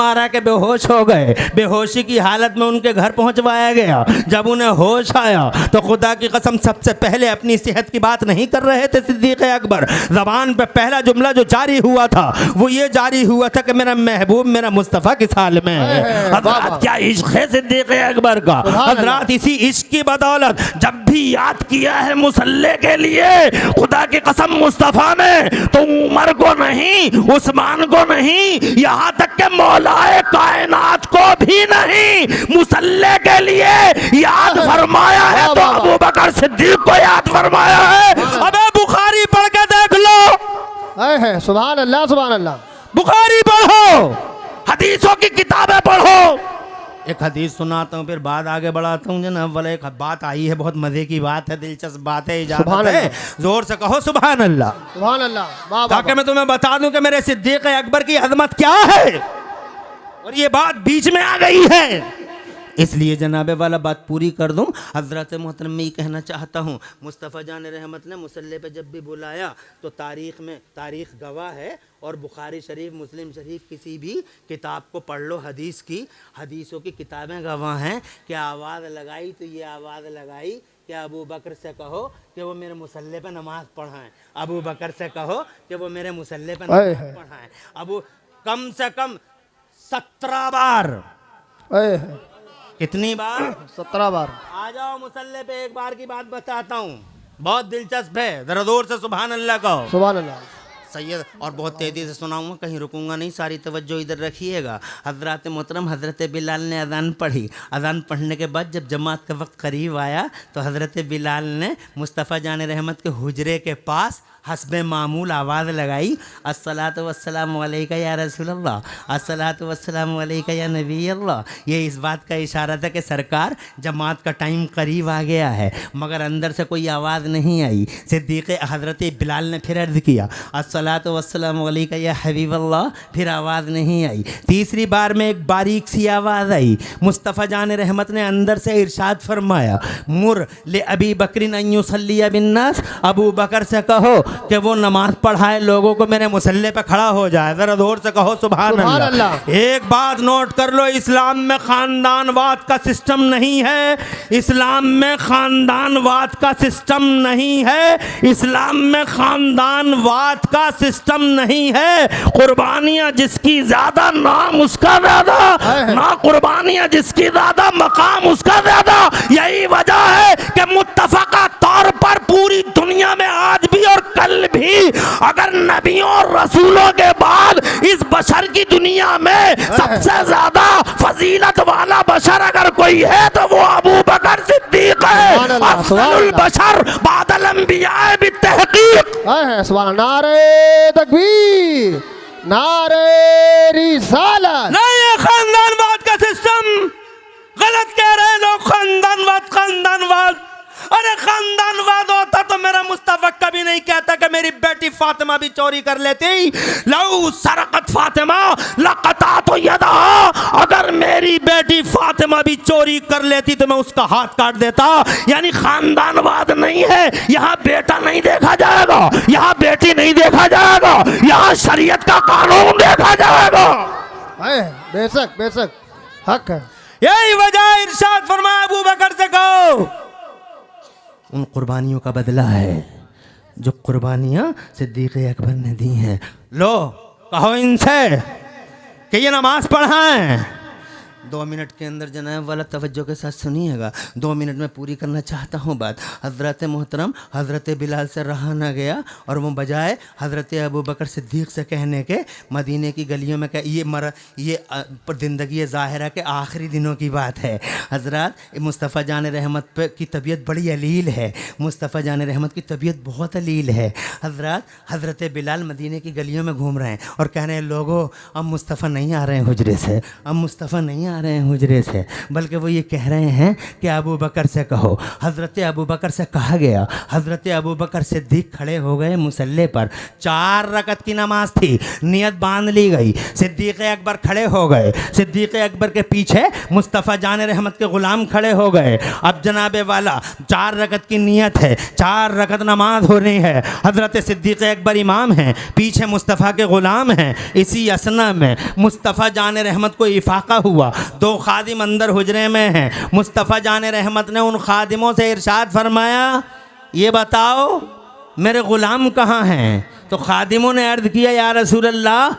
आ रहा है कि बेहोश हो गए। बेहोशी की हालत में उनके घर पहुंचवाया गया। जब उन्हें होश आया तो खुदा की कसम सबसे पहले अपनी सेहत की बात नहीं कर रहे थे सिद्दीक़ अकबर। ज़बान पे पहला जुमला जो जारी हुआ था वो ये जारी हुआ था कि मेरा महबूब मेरा मुस्तफ़ा किस हाल में है। हज़रात क्या इश्क है सिद्दीक़ अकबर का। हज़रात इसी इश्क की बदौलत जब भी याद किया है मुसल्ले के लिए, खुदा की कसम मुस्तफ़ा ने तो उमर को नहीं, उस्मान को नहीं, यहाँ तक के मौलाए कायनात को भी नहीं मुसल्ले के लिए याद फरमाया है तो अबू बकर सिद्दीक को याद फरमाया है। अबे बुखारी पढ़ के देख लो।
है सुभान अल्लाह सुभान अल्लाह।
बुखारी पढ़ो, हदीसों की किताबें पढ़ो। एक हदीस सुनाता हूँ फिर बात आगे बढ़ाता हूँ जनाब। वाला एक बात आई है, बहुत मजे की बात है, दिलचस्प बात है, इजाजत है, जोर से कहो सुभान अल्लाह
सुभान अल्लाह।
ताकि मैं तुम्हें बता दूं कि मेरे सिद्दीक़ अकबर की अजमत क्या है। और ये बात बीच में आ गई है इसलिए जनाबे वाला बात पूरी कर दूं। हज़रत मोहतरम में ये कहना चाहता हूँ, मुस्तफ़ा जान रहमत ने मुसल्ले पे जब भी बुलाया तो तारीख़ गवाह है। और बुखारी शरीफ, मुस्लिम शरीफ, किसी भी किताब को पढ़ लो हदीस की, हदीसों की किताबें गवाह हैं कि आवाज़ लगाई तो ये आवाज़ लगाई कि अबू बकर से कहो कि वो मेरे मुसल्ले पे नमाज़ पढ़ाएं। अबू बकर से कहो कि वो मेरे मुसल्ले पे नमाज़ पढ़ाएं। अबू कम से कम 17 बार। कितनी बार?
17 बार।
आ जाओ मुसल्ले पे, एक बार की बात बताता हूँ, बहुत दिलचस्प है, जरा जोर से सुभान अल्लाह कहो।
सुभान अल्लाह।
सैयद और बहुत तेज़ी से सुनाऊंगा, कहीं रुकूंगा नहीं, सारी तवज्जो इधर रखिएगा। हज़रत मोहतरम हज़रत बिलाल ने अज़ान पढ़ी। अज़ान पढ़ने के बाद जब जमात का वक्त करीब आया तो हज़रत बिलाल ने मुस्तफ़ा जान रहमत के हुजरे के पास हस्बे मामूल आवाज़ लगाई, अस्सलातु वस्सलामु अलैका या रसूलल्लाह, अस्सलातु वस्सलामु अलैका या नबी अल्लाह। ये इस बात का इशारा था कि सरकार जमात का टाइम करीब आ गया है, मगर अंदर से कोई आवाज़ नहीं आई। सिद्दीक़ हज़रत बिलाल ने फिर अर्ज़ किया, अस्सलातु वस्सलामु अलैका या हबीब अल्लाह, फिर आवाज़ नहीं आई। तीसरी बार में एक बारीक सी आवाज़ आई। मुस्तफ़ा जान रहमत ने अंदर से इरशाद फरमाया, मुर ले अबी बकरिन अन युसल्लिया बिन्नास, अबू बकर से कहो कि वो नमाज पढ़ाए लोगों को, मेरे मुसल्ले पे खड़ा हो जाए। जरा जोर से कहो सुभान अल्लाह। एक बात नोट कर लो, इस्लाम में खानदानवाद का सिस्टम नहीं है। इस्लाम में खानदानवाद का सिस्टम नहीं है। इस्लाम में खानदानवाद का सिस्टम नहीं है। कुर्बानियां जिसकी ज्यादा नाम उसका ज्यादा, ना कुर्बानियां जिसकी ज्यादा मकाम उसका ज्यादा। यही वजह है कि मुत्तफका तौर पर पूरी दुनिया में आज भी और कल भी अगर नबियों और रसूलों के बाद इस बशर की दुनिया में सबसे ज्यादा फजीलत वाला बशर अगर कोई है तो वो अबू बकर सिद्दीक है, अफजलुल बशर बादल अंबिया बित्तहकीक।
नारे तकबीर, नारे रिसालत।
नहीं, ये खानदानवाद का सिस्टम गलत कह रहे हैं लोग। खानदानवाद अरे खानदानवाद होता तो मेरा मुस्तफा कभी नहीं कहता कि मेरी बेटी फातिमा भी चोरी कर लेती। लऊ सरकत फातिमा लकता तो यदा, अगर मेरी बेटी फातिमा भी चोरी कर लेती तो मैं उसका हाथ काट देता। यानी खानदानवाद नहीं है, यहाँ बेटा नहीं देखा जाएगा, यहाँ बेटी नहीं देखा जाएगा, यहाँ शरीयत का कानून देखा जाएगा।
बेशक बेशक हक है।
यही वजह इरशाद फरमाया अबू बकर से कहो उन कुर्बानियों का बदला है जो कुर्बानियाँ सिद्दीक़ अकबर ने दी हैं। लो कहो इनसे कि ये नमाज पढ़ाएं। 2 मिनट के अंदर जनाब वाला तवज्जो के साथ सुनिएगा, 2 मिनट में पूरी करना चाहता हूँ बात। हज़रत मोहतरम हज़रत बिलाल से रहा ना गया और वो बजाय हज़रत अबू बकर सिद्दीक़ से कहने के मदीने की गलियों में ये ज़िंदगी ज़ाहिरा के आखिरी दिनों की बात है। हज़रत मुस्तफ़ा जान रहमत पे की तबीयत बड़ी अलील है, मुस्तफ़ा जान रहमत की तबीयत बहुत अलील है। हज़रत बिलाल मदीने की गलियों में घूम रहे हैं और कह रहे हैं लोगों अब मुस्तफ़ा नहीं आ रहे हैं हुजरे से, अब मुस्तफ़ा नहीं आ आ रहे हैं हुजरे से, बल्कि वो ये कह रहे हैं कि अबू बकर से कहो। हज़रत अबू बकर से कहा गया। हज़रत अबू बकर सिद्दीक़ खड़े हो गए मुसल्ले पर। 4 रकत की नमाज थी, नियत बांध ली गई। सिद्दीक़ अकबर खड़े हो गए। सिद्दीक़ अकबर के पीछे मुस्तफ़ा जान रहमत के ग़ुलाम खड़े हो गए। अब जनाब वाला 4 रकत की नियत है, 4 रकत नमाज हो रही है। हज़रत सिद्दीक़ अकबर इमाम हैं, पीछे मुस्तफ़ा के ग़ुलाम हैं। इसी असना में मुस्तफ़ा जान रहमत को इफ़ाक़ा हुआ। 2 खादिम अंदर हुजरे में हैं। मुस्तफ़ा जान रहमत ने उन खादिमों से इरशाद फरमाया, ये बताओ मेरे ग़ुलाम कहाँ हैं? तो खादिमों ने अर्ज़ किया, या रसूल अल्लाह,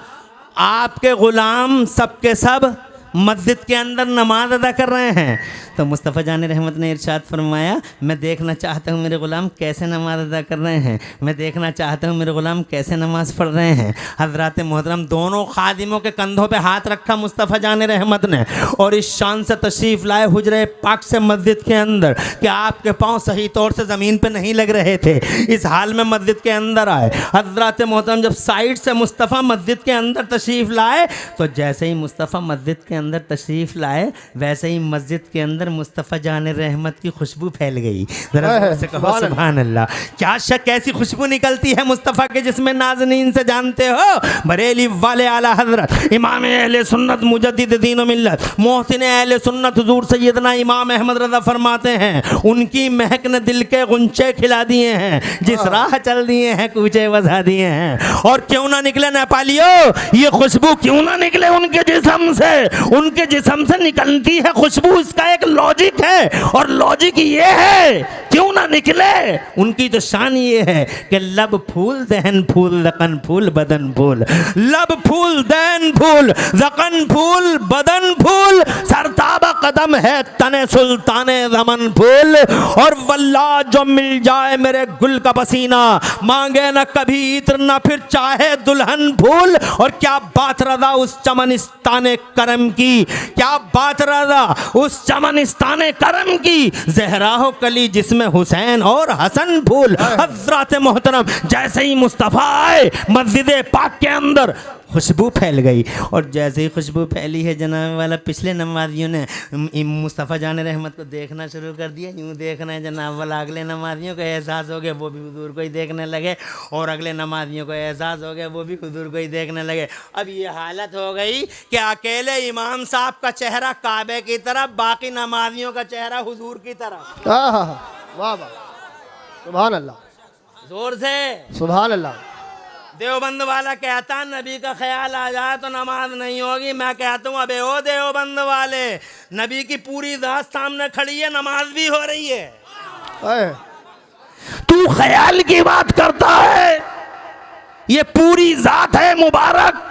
आपके ग़ुलाम सब के सब मस्जिद के अंदर नमाज अदा कर रहे हैं। तो मुस्तफ़ा जान रहमत ने इरशाद फरमाया, मैं देखना चाहता हूँ मेरे ग़ुलाम कैसे नमाज अदा कर रहे हैं, मैं देखना चाहता हूँ मेरे ग़ुलाम कैसे नमाज़ पढ़ रहे हैं। हज़रात मोहतरम दोनों खादिमों के कंधों पे हाथ रखा मुस्तफ़ा जान रहमत ने, और इस शान से तशरीफ़ लाए हुजरे पाक से मस्जिद के अंदर कि आपके पाँव सही तौर से ज़मीन पर नहीं लग रहे थे। इस हाल में मस्जिद के अंदर आए। हज़रात मोहतरम जब साइड से मुस्तफ़ा मस्जिद के अंदर तशरीफ़ लाए, तो जैसे ही मुस्तफ़ा मस्जिद के अंदर तशरीफ़ लाए, वैसे ही मस्जिद के अंदर मुस्तफ़ा जान रहमत की खुशबू फैल गई। ज़रा ज़ोर से कहो सुभान अल्लाह। क्या शक, ऐसी खुशबू निकलती है मुस्तफ़ा के जिसमें नाज़नीन से जानते हो। बरेली वाले आला हज़रत इमाम अहले सुन्नत मुजद्दिद दीन व मिल्लत मोहसिन अहले सुन्नत हुज़ूर सैयदना इमाम अहमद रज़ा फरमाते हैं, उनकी महक ने दिल के गुंचे खिला दिए हैं, जिस राह चल दिए हैं कूचे बजा दिए हैं। और क्यों ना निकले नेपालियों, ये खुशबू क्यों ना निकले उनके जिस्म से, उनके जिस्म से निकलती है खुशबू। इसका एक लॉजिक है, और लॉजिक ये है, क्यों ना निकले। उनकी तो शान ये है कि लब फूल दहन फूल ज़क़न फूल बदन फूल, लब फूल दहन फूल ज़क़न फूल बदन फूल, सरताबा कदम है तने सुल्ताने ज़मन फूल। और वल्लाह जो मिल जाए मेरे गुल का पसीना, मांगे न कभी इत्र न फिर चाहे दुल्हन फूल। और क्या बात रज़ा उस चमनिस्ताने करम की, क्या बात रज़ा उस चमनिस्ताने करम की, ज़हरा हो कली जिसमें हुसैन और हसन फूल। हज़रात मोहतरम जैसे ही मुस्तफ़ा आए मस्जिद पाक के अंदर खुशबू फैल गई। और जैसे ही खुशबू फैली है जनाब वाला, पिछले नमाजियों ने मुस्तफ़ा जान रहमत को देखना शुरू कर दिया। यूँ देखना है जनाब वाला, अगले नमाजियों को एहसास हो गया, वो भी हुजूर को ही देखने लगे, और अगले नमाजियों को एहसास हो गया, वो भी हुजूर को ही देखने लगे। अब ये हालत हो गई कि अकेले इमाम साहब का चेहरा काबे की तरफ, बाकी नमाजियों का चेहरा हुजूर की तरफ।
वाह वाह, सुभान अल्लाह,
जोर से
सुभान अल्लाह।
देवबंद वाला कहता नबी का ख्याल आ जाए तो नमाज नहीं होगी। मैं कहता हूँ अबे ओ देवबंद वाले, नबी की पूरी ज़ात सामने खड़ी है, नमाज भी हो रही है। तू ख्याल की बात करता है, ये पूरी ज़ात है मुबारक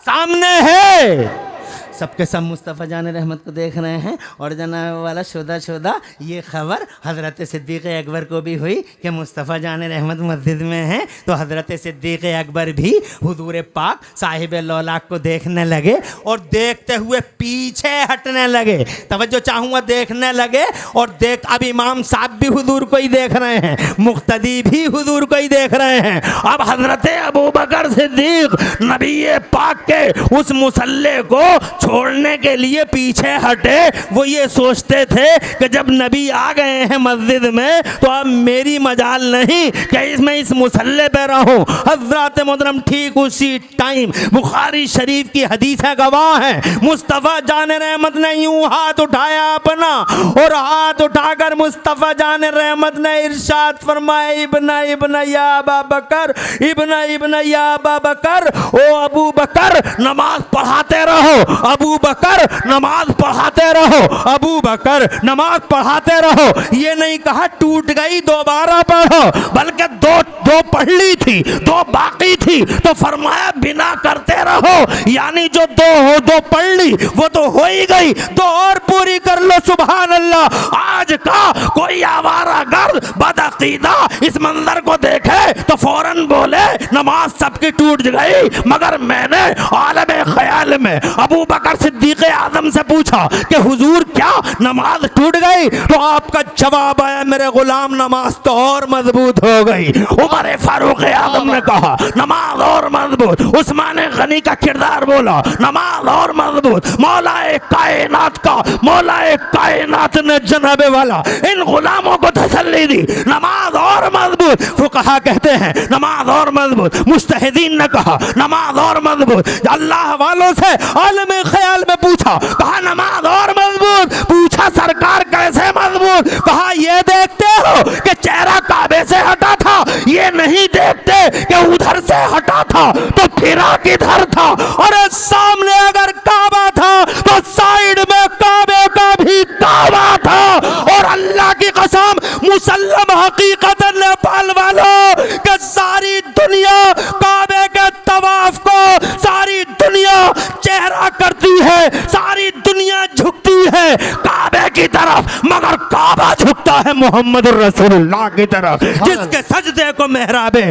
सामने है। सबके सब मुस्तफ़ा जान रहमत को देख रहे हैं। और जनाब वाला शुदा शुदा ये ख़बर हज़रत सिद्दीक़ अकबर को भी हुई कि मुस्तफ़ा जान रहमत मस्जिद में हैं। तो हज़रत सिद्दीक़ अकबर भी हुजूर पाक साहिब लौलाक को देखने लगे, और देखते हुए पीछे हटने लगे। तवज्जो चाहूँगा, देखने लगे और देख, अब इमाम साहब भी हुजूर को ही देख रहे हैं, मुक्तदी भी हुजूर को ही देख रहे हैं। अब हज़रत अबू बकर सिद्दीक़ नबी पाक के उस मुसल्ले को छोड़ने के लिए पीछे हटे। वो ये सोचते थे कि जब नबी आ गए हैं मस्जिद में तो अब मेरी मजाल नहीं कि इसमें इस मुसल्ले पे रहूं। हज़रात मोहतरम ठीक उसी टाइम बुखारी शरीफ की हदीस है, गवाह है, मुस्तफ़ा जान रहमत ने यूं हाथ उठाया अपना, और हाथ उठाकर मुस्तफ़ा जान रहमत ने इरशाद फरमाया, इब्ना इब्ना या अबा बकर, इब्ना इब्ना या अबा बकर, ओ अबू बकर नमाज पढ़ाते रहो, अबू बकर नमाज पढ़ाते रहो, अबू बकर नमाज पढ़ाते रहो। ये नहीं कहा टूट गई दोबारा पढ़ो, बल्कि दो पढ़ ली थी, 2 बाकी थी, तो फरमाया बिना करते रहो, यानी जो 2 पढ़ ली वो तो हो ही गई, 2 और पूरी कर लो। सुभान अल्लाह। आज का कोई आवारा गर्द बदअकीदा इस मंजर को देखे तो फौरन बोले नमाज सबकी टूट गई, मगर मैंने आलम ख्याल में अबू बकर सिद्दीक आजम से पूछा कि हुजूर क्या नमाज टूट गई? तो आपका जवाब आया मेरे गुलाम नमाज तो और मजबूत हो गई। उमर फारूक आजम ने कहा नमाज और मजबूत। उस्मान गनी का किरदार बोला नमाज और मजबूत। मौलाए कायनात ने जनाबे वाला इन गुलामों को तसल्ली दी नमाज और मजबूत। फुकहा कहते हैं नमाज और मजबूत। मुज्तहिदीन ने कहा नमाज और मजबूत। अल्लाह वालों से आलम ख्याल में पूछा, कहा नमाज और मजबूत। पूछा सरकार कैसे मजबूत? कहा ये देखते हो कि चेहरा काबे से हटा था, ये नहीं देखते कि उधर से हटा था तो फिरा किधर था। और सामने अगर काबा था तो साइड में काबे का भी काबा था। और अल्लाह की कसम मुसल्लम हकीकतन नेपाल वालों कि सारी दुनिया काबे के तवाफ को सारी दुनिया चेहरा करती है, सारी दुनिया झुकती है काबे की तरफ, मगर काबा झुकता है मोहम्मद रसूलुल्लाह की तरफ। जिसके सजदे को मेहराबे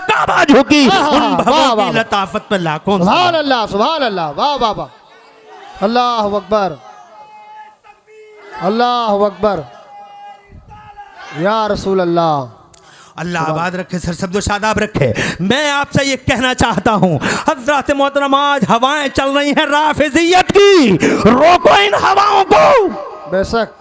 काबा झुकी, उन भवों की लताफत पे लाखों
सुभान अल्लाह, सुभान अल्लाह, वाह वाह वाह, अल्लाह अकबर, अल्लाह अकबर, या रसूल अल्लाह।
अल्लाह आबाद रखे, सर सब शादाब रखे। मैं आपसे ये कहना चाहता हूँ हजरत मोहतरम आज हवाएं चल रही हैं राफिजियत की, रोको इन हवाओं को।
बेशक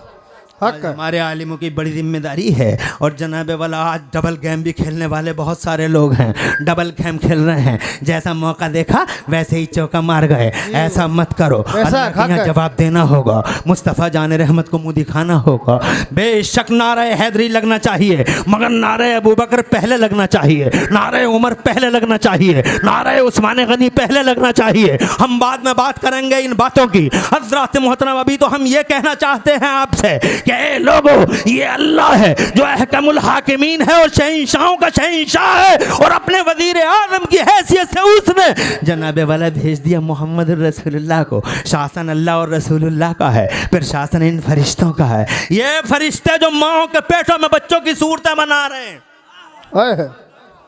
हमारे आलिमों की बड़ी जिम्मेदारी है। और जनाबे वाला आज डबल गेम भी खेलने वाले बहुत सारे लोग हैं, डबल गेम खेल रहे हैं। जैसा मौका देखा वैसे ही चौका मार गए। ऐसा मत करो, अल्लाह के यहाँ जवाब देना होगा, मुस्तफ़ा जान रहमत को मुँह दिखाना होगा। बेशक नारे हैदरी लगना चाहिए, मगर नारे अबू बकर पहले लगना चाहिए, नारे उमर पहले लगना चाहिए, नारे उस्मान गनी पहले लगना चाहिए। हम बाद में बात करेंगे इन बातों की। हज़रात मोहतरम अभी तो हम ये कहना चाहते हैं आपसे कि लोगों ये अल्लाह है जो अहकमुल हाकिमीन है और शहंशाहों का शहंशाह है। और अपने वजीर आज़म की हैसियत से उसने जनाबे वाला भेज दिया मोहम्मद रसूलुल्लाह को। शासन अल्लाह और रसूलुल्लाह का है, फिर शासन इन फरिश्तों का है। ये फरिश्ते जो माओं के पेटों में बच्चों की सूरतें बना रहे हैं।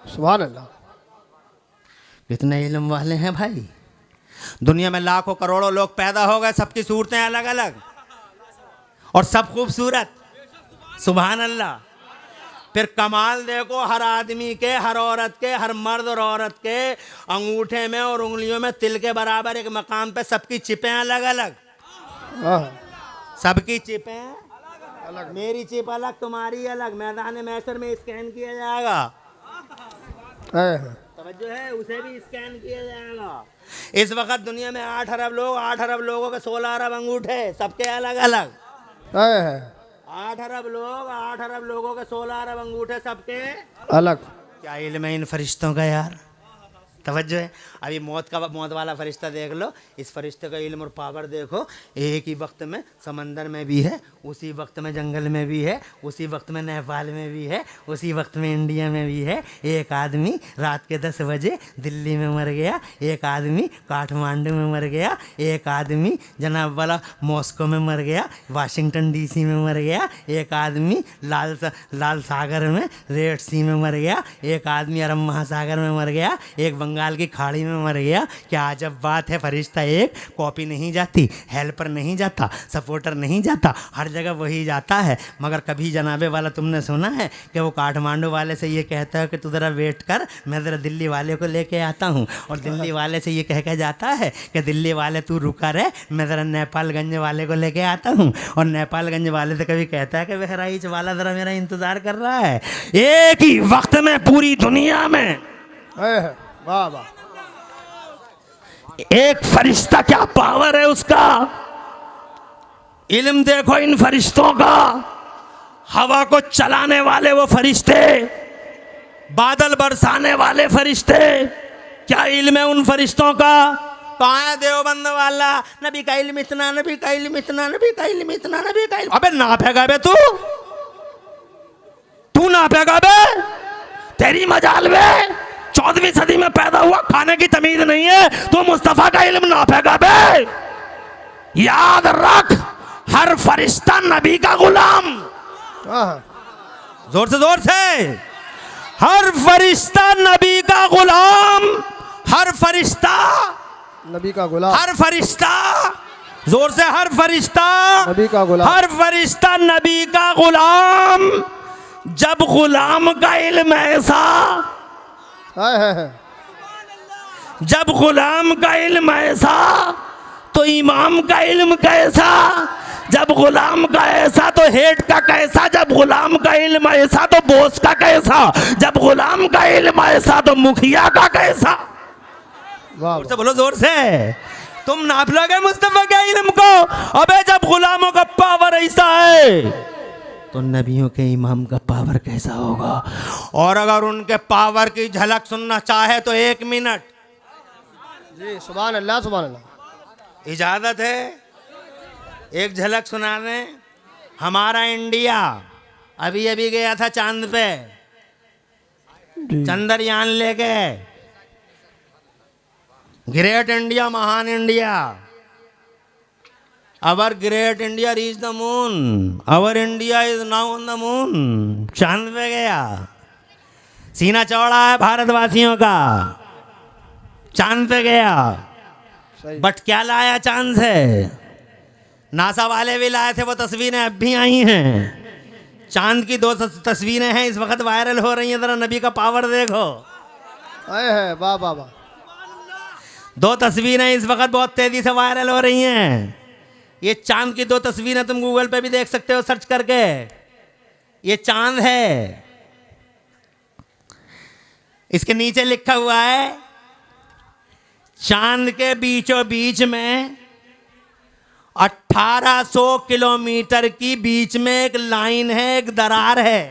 सुभान अल्लाह,
कितने इल्म वाले हैं भाई। दुनिया में लाखों करोड़ों लोग पैदा हो गए, सबकी सूरतें अलग अलग और सब खूबसूरत, सुभान अल्लाह। फिर कमाल देखो हर आदमी के, हर औरत के, हर मर्द और औरत के अंगूठे में और उंगलियों में तिल के बराबर एक मकाम पे सबकी चिपें अलग अलग, सबकी चिपें अलग। मेरी चिप अलग, तुम्हारी अलग। मैदान महशर में स्कैन किया जाएगा, तवज्जो है, उसे भी स्कैन किया जाएगा। इस वक्त दुनिया में 8 अरब लोग, 8 अरब लोगों के 16 अरब अंगूठे, सबके अलग अलग। 8 अरब लोग, 8 अरब लोगों के 16 अरब अंगूठे, सबके
अलग।
क्या इल्म है इन फरिश्तों का यार, तवज्जो है। अभी मौत वाला फरिश्ता देख लो, इस फरिश्ते का इल्म और पावर देखो। एक ही वक्त में समंदर में भी है, उसी वक्त में जंगल में भी है, उसी वक्त में नेपाल में भी है, उसी वक्त में इंडिया में भी है। एक आदमी रात के 10 बजे दिल्ली में मर गया, एक आदमी काठमांडू में मर गया, एक आदमी जनाब वाला मॉस्को में मर गया, वाशिंगटन डीसी में मर गया, एक आदमी लाल सागर में रेड सी में मर गया, एक आदमी अरब महासागर में मर गया, एक बंगाल की खाड़ी में मर गया। क्या अजब बात है, फरिश्ता एक, कॉपी नहीं जाती, हेल्पर नहीं जाता, सपोर्टर नहीं जाता, हर जगह वही जाता है। मगर कभी जनाबे वाला तुमने सुना है कि वो काठमांडू वाले से ये कहता है कि तू ज़रा वेट कर, मैं ज़रा दिल्ली वाले को लेके आता हूँ, और दिल्ली वाले से ये कह के जाता है कि दिल्ली वाले तू रुका रहे, मैं ज़रा नेपालगंज वाले को लेके आता हूँ, और नेपालगंज वाले से कभी कहता है कि बहराइच वाला ज़रा मेरा इंतज़ार कर रहा है। एक ही वक्त में पूरी दुनिया में
वाह वाह,
एक फरिश्ता क्या पावर है उसका। इल्म देखो इन फरिश्तों का, हवा को चलाने वाले वो फरिश्ते, बादल बरसाने वाले फरिश्ते, क्या इल्म है उन फरिश्तों का। कहाँ है देवबंद वाला, नबी का इल्म इतना, नबी का इल्म इतना, नबी का इल्म इतना, नबी का इल्म। अबे नापेगा बे तू नापेगा बे, तेरी मजाल बे, 14वीं सदी में पैदा हुआ, खाने की तमीज नहीं है, तो मुस्तफा का इल्म नापेगा बे। याद रख, फरिश्ता नबी का गुलाम।
हाँ,
जोर से हर फरिश्ता नबी का गुलाम। हर फरिश्ता
नबी का गुलाम,
हर फरिश्ता, जोर से हर फरिश्ता
नबी का गुलाम,
हर फरिश्ता नबी का गुलाम। जब गुलाम का इल्म ऐसा,
है।
जब गुलाम का इल्म ऐसा तो इमाम का इल्म कैसा। जब गुलाम का ऐसा तो हेड का कैसा। जब गुलाम का इल्म ऐसा तो बॉस का कैसा। जब गुलाम का इल्म ऐसा तो मुखिया का कैसा।
वाह
जोर से बोलो, जोर से। तुम नाप लोगे मुस्तफा के इल्म को? अबे जब गुलामों का पावर ऐसा है तो नबियों के इमाम का पावर कैसा होगा। और अगर उनके पावर की झलक सुनना चाहे तो 1 मिनट
जी, सुभान अल्लाह, सुभान अल्लाह।
इजाजत है? एक झलक सुना दें। हमारा इंडिया अभी अभी गया था चांद पे, चंद्रयान लेके। ग्रेट इंडिया, महान India. Our great India reach the moon, our India is now on the moon. चांद पे गया, सीना चौड़ा है भारतवासियों का, चांद पे गया।
सही।
बट क्या लाया चांद से? नासा वाले भी लाए थे, वो तस्वीरें अब भी आई हैं। चांद की 2 तस्वीरें हैं इस वक्त वायरल हो रही हैं। जरा नबी का पावर देखो।
है, वाह वाह वाह।
2 तस्वीरें इस वक्त बहुत तेजी से वायरल हो रही हैं। ये चांद की 2 तस्वीरें तुम गूगल पे भी देख सकते हो सर्च करके। ये चांद है, इसके नीचे लिखा हुआ है चांद के बीचों बीच में 1800 किलोमीटर की बीच में एक लाइन है, एक दरार है।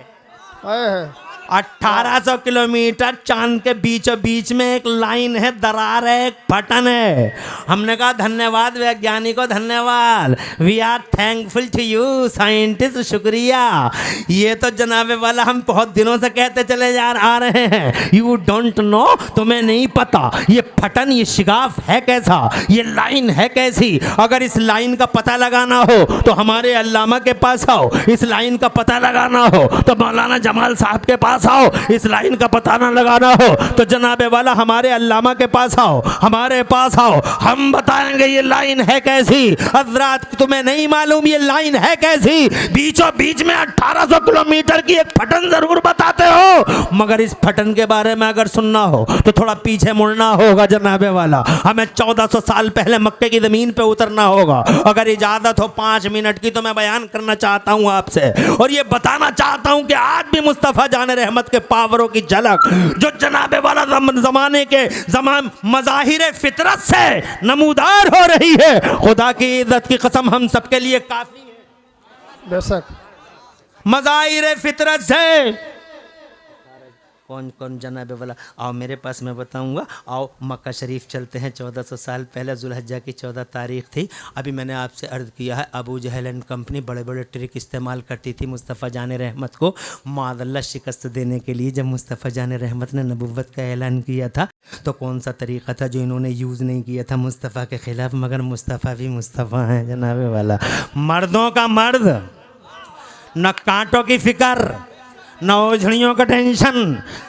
1800 किलोमीटर चांद के बीचों बीच में एक लाइन है, दरार है, एक बटन है। हमने कहा धन्यवाद वैज्ञानिकों, धन्यवाद। We are thankful to you scientist, शुक्रिया। ये तो जनाबे वाला हम बहुत दिनों से कहते चले आ रहे हैं। यू डोंट नो, तुम्हें नहीं पता ये फटन, ये शिगाफ है कैसा, ये लाइन है कैसी। अगर इस लाइन का पता लगाना हो तो हमारे अल्लामा के पास आओ। इस लाइन का पता लगाना हो तो मौलाना जमाल साहब के पास आओ। इस लाइन का पता ना लगाना हो तो जनाबे वाला हमारे अल्लामा के पास आओ, हमारे पास आओ। हम बताएंगे ये लाइन है कैसी। हजरात तुम्हें नहीं मालूम ये लाइन है कैसी। बीचों बीच में 1800 किलोमीटर की एक फटन जरूर बताते हो, मगर इस फटन के बारे में अगर सुनना हो तो थोड़ा पीछे मुड़ना होगा जनाबे वाला। हमें 1400 साल पहले मक्के की जमीन पे उतरना होगा। अगर इजाजत हो 5 मिनट की तो मैं बयान करना चाहता हूं आपसे, और ये बताना चाहता हूं कि आज भी मुस्तफा जाने रहमत के पावरों की झलक जो जनाबे वाला जमाने के मज़ाहिर फितरत से नमूदार हो रही है, खुदा की इज्जत की कसम हम सबके लिए काफी है।
बेशक
मज़ाहिर फितरत से कौन कौन जनाबे वाला आओ मेरे पास, मैं बताऊंगा। आओ मक्का शरीफ चलते हैं। 1400 साल पहले जुल्हज्जा की 14 तारीख थी। अभी मैंने आपसे अर्ज़ किया है अबू जहल एंड कंपनी बड़े बड़े ट्रिक इस्तेमाल करती थी मुस्तफ़ा जान रहमत को मादल्ला शिकस्त देने के लिए। जब मुस्तफ़ा जान रहमत ने नबुव्वत का ऐलान किया था तो कौन सा तरीक़ा था जो इन्होंने यूज़ नहीं किया था मुस्तफ़ा के ख़िलाफ़। मगर मुस्तफ़ा भी मुस्तफ़ा हैं जनाबे वाला, मर्दों का मर्द, न कांटों की फ़िक्र न ओझड़ियों का टेंशन।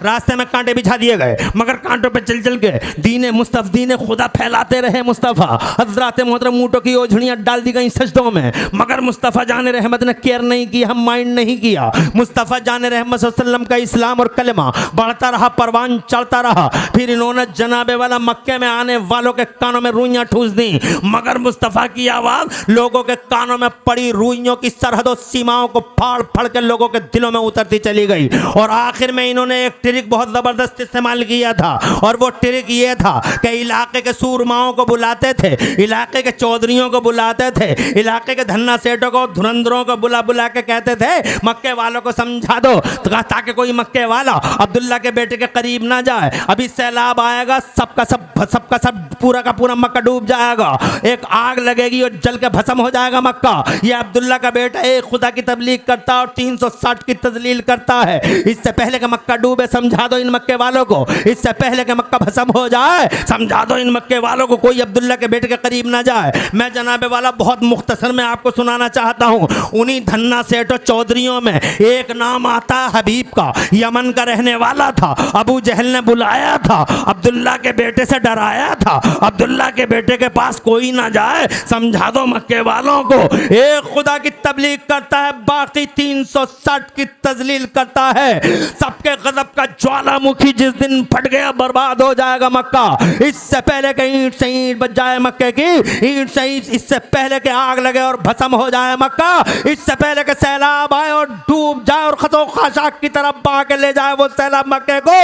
रास्ते में कांटे बिछा दिए गए मगर कांटों पे चल चल के दीन खुदा फैलाते रहे मुस्तफ़ा। हज़रात मोहतरम ऊँटों की ओझड़ियाँ डाल दी गई सजदों में, मगर मुस्तफ़ा जान रहमत ने केयर नहीं की, हम माइंड नहीं किया। मुस्तफ़ा जान रहमत सल्लल्लाहु का इस्लाम और कलमा बढ़ता रहा, परवान चढ़ता रहा। फिर इन्होंने जनाबे वाला मक्के में आने वालों के कानों में रुइयाँ ठूस दी, मगर मुस्तफ़ा की आवाज़ लोगों के कानों में पड़ी रुइयों की सरहदों सीमाओं को फाड़ फाड़ के लोगों के दिलों में उतरती चली गई। और आखिर में इन्होंने एक ट्रिक बहुत जबरदस्त इस्तेमाल किया था, और वो ट्रिक ये था कि इलाके के सूरमाओं को बुलाते थे, इलाके के चौधरियों को बुलाते थे, इलाके के धन्ना सेठों को, धुरंधरों को बुला बुला के कहते थे मक्के वालों को समझा दो ताकि कोई मक्के वाला अब्दुल्ला के बेटे के करीब ना जाए। अभी सैलाब आएगा, सबका सब पूरा का पूरा मक्का डूब जाएगा, एक आग लगेगी और जल के भस्म हो जाएगा मक्का। ये अब्दुल्ला का बेटा एक खुदा की तबलीग करता और 360 की तजलील करता
करता है। इससे पहले कि मक्का डूबे समझा दो इन मक्के वालों को, इससे पहले कि मक्का भस्म हो जाए समझा दो इन मक्के वालों को, कोई अब्दुल्ला के बेटे के करीब ना जाए। मैं जनाबे वाला बहुत मुख्तसर में आपको सुनाना चाहता हूँ। उन्हीं धन्ना सेठों चौधरियों में एक नाम आता है हबीब का, यमन का रहने वाला था। अबू जहल ने बुलाया था, अब्दुल्ला के बेटे से डराया था, अब्दुल्ला के बेटे के पास कोई ना जाए समझा दो मक्के वालों को। एक खुदा की तबलीग करता है, बाकी 360 की तजलील करता है। सबके गजब का ज्वालामुखी जिस दिन फट गया बर्बाद हो जाएगा मक्का। इससे पहले कि ईंट से ईंट बच जाए मक्के की, ईंट से ईंट, इससे पहले कि आग लगे और भस्म हो जाए मक्का, इससे पहले कि सैलाब आए और डूब जाए और खसो खाशाक की तरफ बहा के ले जाए वो सैलाब मक्के को,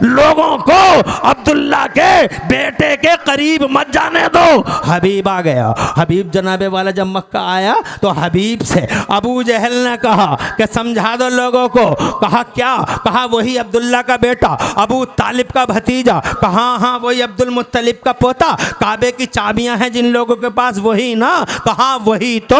लोगों को अब्दुल्ला के बेटे के करीब मत जाने दो। हबीब आ गया। हबीब जनाबे वाला जब मक्का आया तो हबीब से अबू जहल ने कहा कि समझा दो लोगों को। कहा क्या? कहा वही अब्दुल्ला का बेटा, अबू तालिब का भतीजा। कहा हाँ वही अब्दुल मुत्तलिब का पोता। काबे की चाबियां हैं जिन लोगों के पास वही ना? कहा वही तो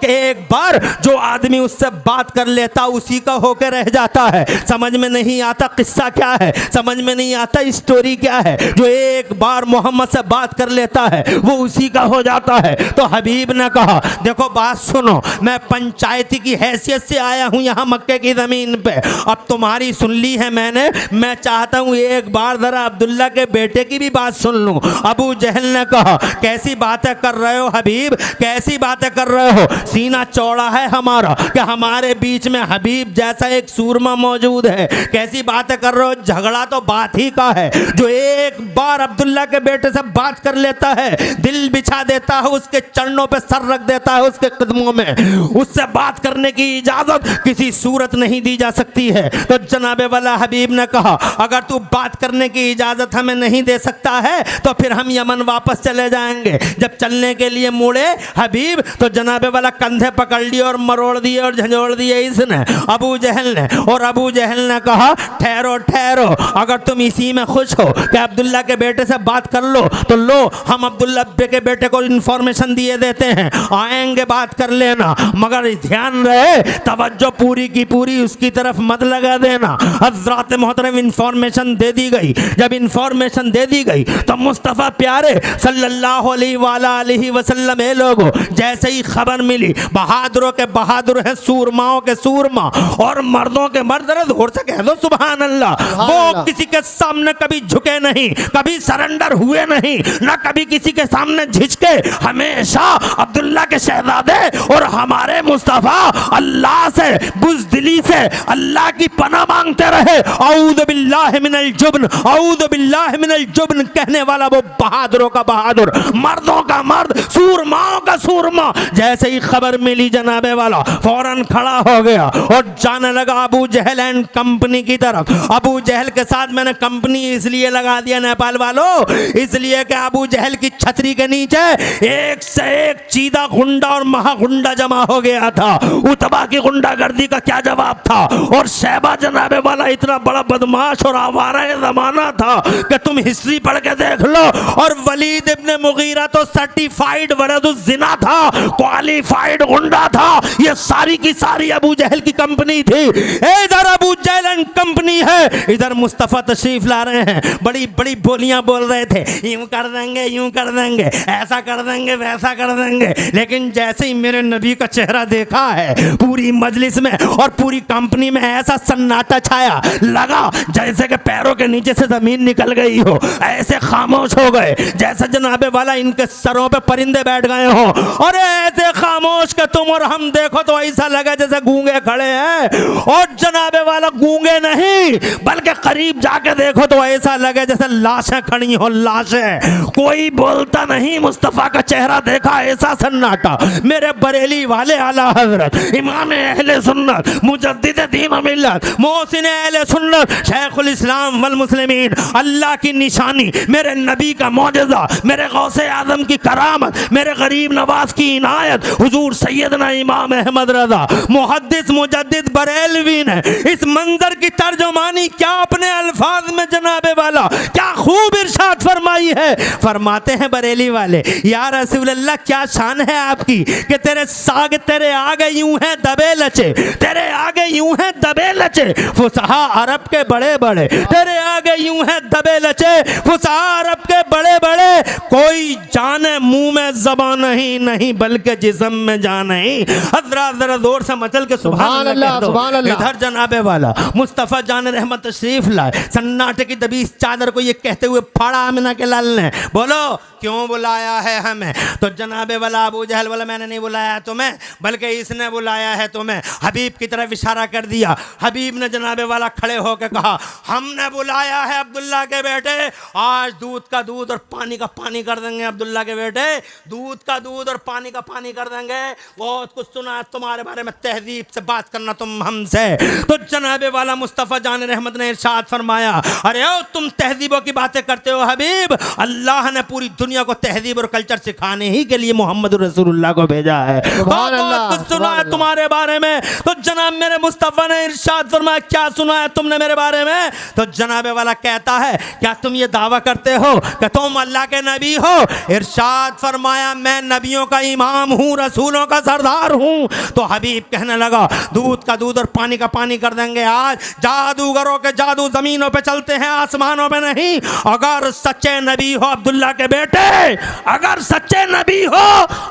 एक बार जो आदमी उससे बात कर लेता उसी का होकर रह जाता है। समझ में नहीं आता किस्सा क्या है, समझ में नहीं आता स्टोरी क्या है। जो एक बार मोहम्मद से बात कर लेता है वो उसी का हो जाता है। तो हबीब ने कहा देखो बात सुनो, मैं पंचायती की हैसियत से आया हूं यहाँ मक्के की ज़मीन पे, अब तुम्हारी सुन ली है मैंने, मैं चाहता हूँ एक बार ज़रा अब्दुल्ला के बेटे की भी बात सुन लूँ। अबू जहल ने कहा कैसी बातें कर रहे हो हबीब, कैसी बातें कर रहे हो? सीना चौड़ा है हमारा कि हमारे बीच में हबीब जैसा एक सूरमा मौजूद है। कैसी बातें कर रहे हो? झगड़ा तो बात ही का है। जो एक बार अब्दुल्ला के बेटे से बात कर लेता है, दिल बिछा देता है, उसके चरणों पे सर रख देता है उसके कदमों में, उससे बात करने की इजाजत किसी सूरत नहीं दी जा सकती है। तो जनाबे वाला हबीब ने कहा अगर तू बात करने की इजाजत हमें नहीं दे सकता है तो फिर हम यमन वापस चले जाएंगे। जब चलने के लिए मुड़े हबीब तो जनाबे वाला कंधे पकड़ लिए और मरोड़ दिए और झंझोड़ दिए इसने, अबू जहल ने। और अबू जहल ने कहा ठहरो ठहरो, अगर तुम इसी में खुश हो कि अब्दुल्ला के बेटे से बात कर लो तो लो, हम अब्दुल्ला के बेटे को इंफॉर्मेशन दिए देते हैं, आएंगे बात कर लेना, मगर ध्यान रहे तवज्जो पूरी की पूरी उसकी तरफ मत लगा देना। हज़रात मोहतरम इंफॉर्मेशन दे दी गई। जब इंफॉर्मेशन दे दी गई तो मुस्तफ़ा प्यारे सल्लल्लाहु अलैहि वसल्लम ए लोगों जैसे ही खबर मिली बहादुरों के बहादुर हैं, सूरमाओं के सूरमा और मर्दों के मर्द, जोर से कह दो सुभान अल्लाह। वो किसी के सामने कभी झुके नहीं, कभी सरेंडर हुए नहीं, ना कभी किसी के सामने झिझके। हमेशा अब्दुल्ला के शहजादे और हमारे मुस्तफ़ा अल्लाह से बुज़दिली से अल्लाह की पनाह मांगते रहे। औज़ु बिल्लाहि मिनल जुब्न, औज़ु बिल्लाहि मिनल जुब्न कहने वाला वो बहादुरों का बहादुर, मर्दों का मर्द, सूरमाओं का सूरमा। जैसे ही खबर मिली जनाबे वाला फौरन खड़ा हो गया और जाने लगा अबू जहल एंड कंपनी की तरफ। अबू जहल के साथ मैंने कंपनी इसलिए लगा दिया नेपाल वालों, इसलिए कि अबू जहल की छतरी के नीचे एक से एक चीदा गुंडा और महागुंडा जमा हो गया था। उतबा की गुंडागर्दी का क्या जवाब था? और शैबा जनाबे वाला इतना बड़ा बदमाश और आवारा जमाना था कि तुम हिस्ट्री पढ़ के देख लो। और वलीद इब्ने मुगीरा तो सर्टिफाइड वलदुज़्ज़िना था, क्वालिफाइड गुंडा था। ये सारी की सारी अबू जहल की कंपनी थी। इधर अबू जहल एंड कंपनी है, इधर मुस्तफ़ा तशरीफ ला रहे हैं, बड़ी बड़ी बोलियां बोल रहे थे, यूं कर देंगे, यूं कर देंगे, ऐसा कर देंगे, वैसा कर देंगे। लेकिन जैसे ही मेरे नबी का चेहरा देखा है पूरी मजलिस में और पूरी कंपनी में ऐसा सन्नाटा छाया, लगा जैसे कि पैरों के नीचे से जमीन निकल गई हो। ऐसे खामोश हो गए जैसे जनाबे वाला इनके सरों पे परिंदे बैठ गए हो। और ऐसे खामोश के तुम और हम देखो तो ऐसा लगा जैसे गूंगे खड़े हैं। और जनाबे वाला गूंगे नहीं बल्कि करीब जाके देखो तो ऐसा लगे जैसे लाशें खड़ी हो, लाशें, कोई बोलता नहीं। मुस्तफ़ा का चेहरा देखा ऐसा सन्नाटा। मेरे बरेली वाले आला हजरत इमाम अहले सुन्नत मुजद्दिद दीन व मिल्लत मोहसिन अहले सुन्नत शेखुल इस्लाम वल मुस्लिमीन, अल्लाह की निशानी, मेरे नबी का मौजज़ा, मेरे गौसे आज़म की करामत, मेरे गरीब नवाज की इनायत, हुजूर सैयदना इमाम अहमद रज़ा मुहद्दिस मुजद्दिद बरेलवी ने इस मंजर की तर्जुमानी क्या अपने अल्फाज में जनाबे वाला क्या खूब इरशाद फरमाई है। फरमाते हैं बरेली वाले, या रसूल अल्लाह क्या शान है आपकी कि तेरे साग तेरे आगे यूं है दबे लचे, तेरे आगे यूं है दबे लचे फुसहा अरब के बड़े बड़े, तेरे आगे यूं है दबे लचे फुसहा अरब के बड़े बड़े। कोई जाने मुंह में ज़बान नहीं, नहीं बल्कि जिस्म में जान नहीं। हजरा जरा जोर से मचल के सुभान अल्लाह
सुभान अल्लाह।
इधर जनाबे वाला मुस्तफ़ा जान रहमत तशरीफ लाए, सन्नाटे की दबी इस चादर को ये कहते हुए फाड़ा आमिना के लाल ने, बोलो क्यों बुलाया है हमें? तो जनाबे वाला अबू जहल वाला मैंने नहीं बुलाया तुम्हें, बल्कि इसने बुलाया है तुम्हें। हबीब की तरफ इशारा कर दिया। हबीब ने जनाबे वाला खड़े होकर कहा, हमने बुलाया है अब्दुल्ला के बेटे, आज दूध का दूध और पानी का पानी कर देंगे। अब्दुल्ला के बेटे दूध का दूध और पानी का पानी कर देंगे। बहुत कुछ सुना है तुम्हारे बारे में, तहजीब से बात करना तुम हमसे। तो जनाबे वाला मुस्तफ़ा जान रहमत ने इरशाद फरमाया, अरे ओ तुम तहजीबों की बातें करते हो हबीब, अल्लाह ने पूरी दुनिया को तहजीब और कल्चर सिखाने ही के लिए मोहम्मद रसूलुल्लाह को भेजा है। बहुत कुछ सुना है तुम्हारे बारे में। तो जनाब मेरे मुस्तफ़ा ने इरशाद फरमाया, क्या सुना है तुमने मेरे बारे में? तो जनाबे वाला कहता है, क्या तुम ये दावा करते हो कि तुम अल्लाह के नबी हो? इरशाद फरमाया, मैं नबियों का इमाम हूँ, रसूलों का सरदार हूँ। तो हबीब कहने लगा, दूध का दूध और पानी का पानी कर देंगे। आज जादूगरों के जादू जमीनों पे चलते हैं, आसमानों पे नहीं। अगर सच्चे नबी हो अब्दुल्ला के बेटे, अगर सच्चे नबी हो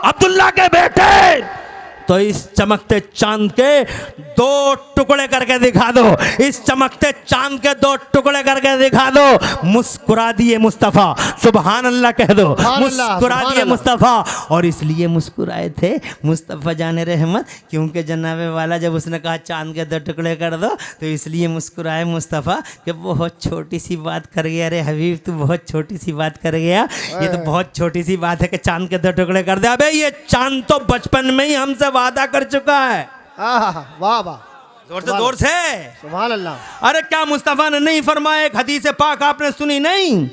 अब्दुल्ला के बेटे, तो इस चमकते चांद के दो टुकड़े करके दिखा दो, इस चमकते चांद के दो टुकड़े करके दिखा दो। मुस्कुरा दिए मुस्तफ़ा, सुभान अल्लाह कह दो, मुस्कुरा दिए मुस्तफ़ा। और इसलिए मुस्कुराए थे मुस्तफ़ा जाने रहमत, क्योंकि जनाबे वाला जब उसने कहा चांद के दो टुकड़े कर दो, तो इसलिए मुस्कुराए मुस्तफ़ा कि बहुत छोटी सी बात कर गया रे हबीब, तू बहुत छोटी सी बात कर गया। ये तो बहुत छोटी सी बात है कि चांद के दो टुकड़े कर दे। अबे ये चांद तो बचपन में ही हमसे वादा कर चुका है।
वाह वाह,
जोर से
सुभान अल्लाह।
अरे क्या मुस्तफ़ा ने नहीं फरमाया? एक हदीस पाक आपने सुनी नहीं?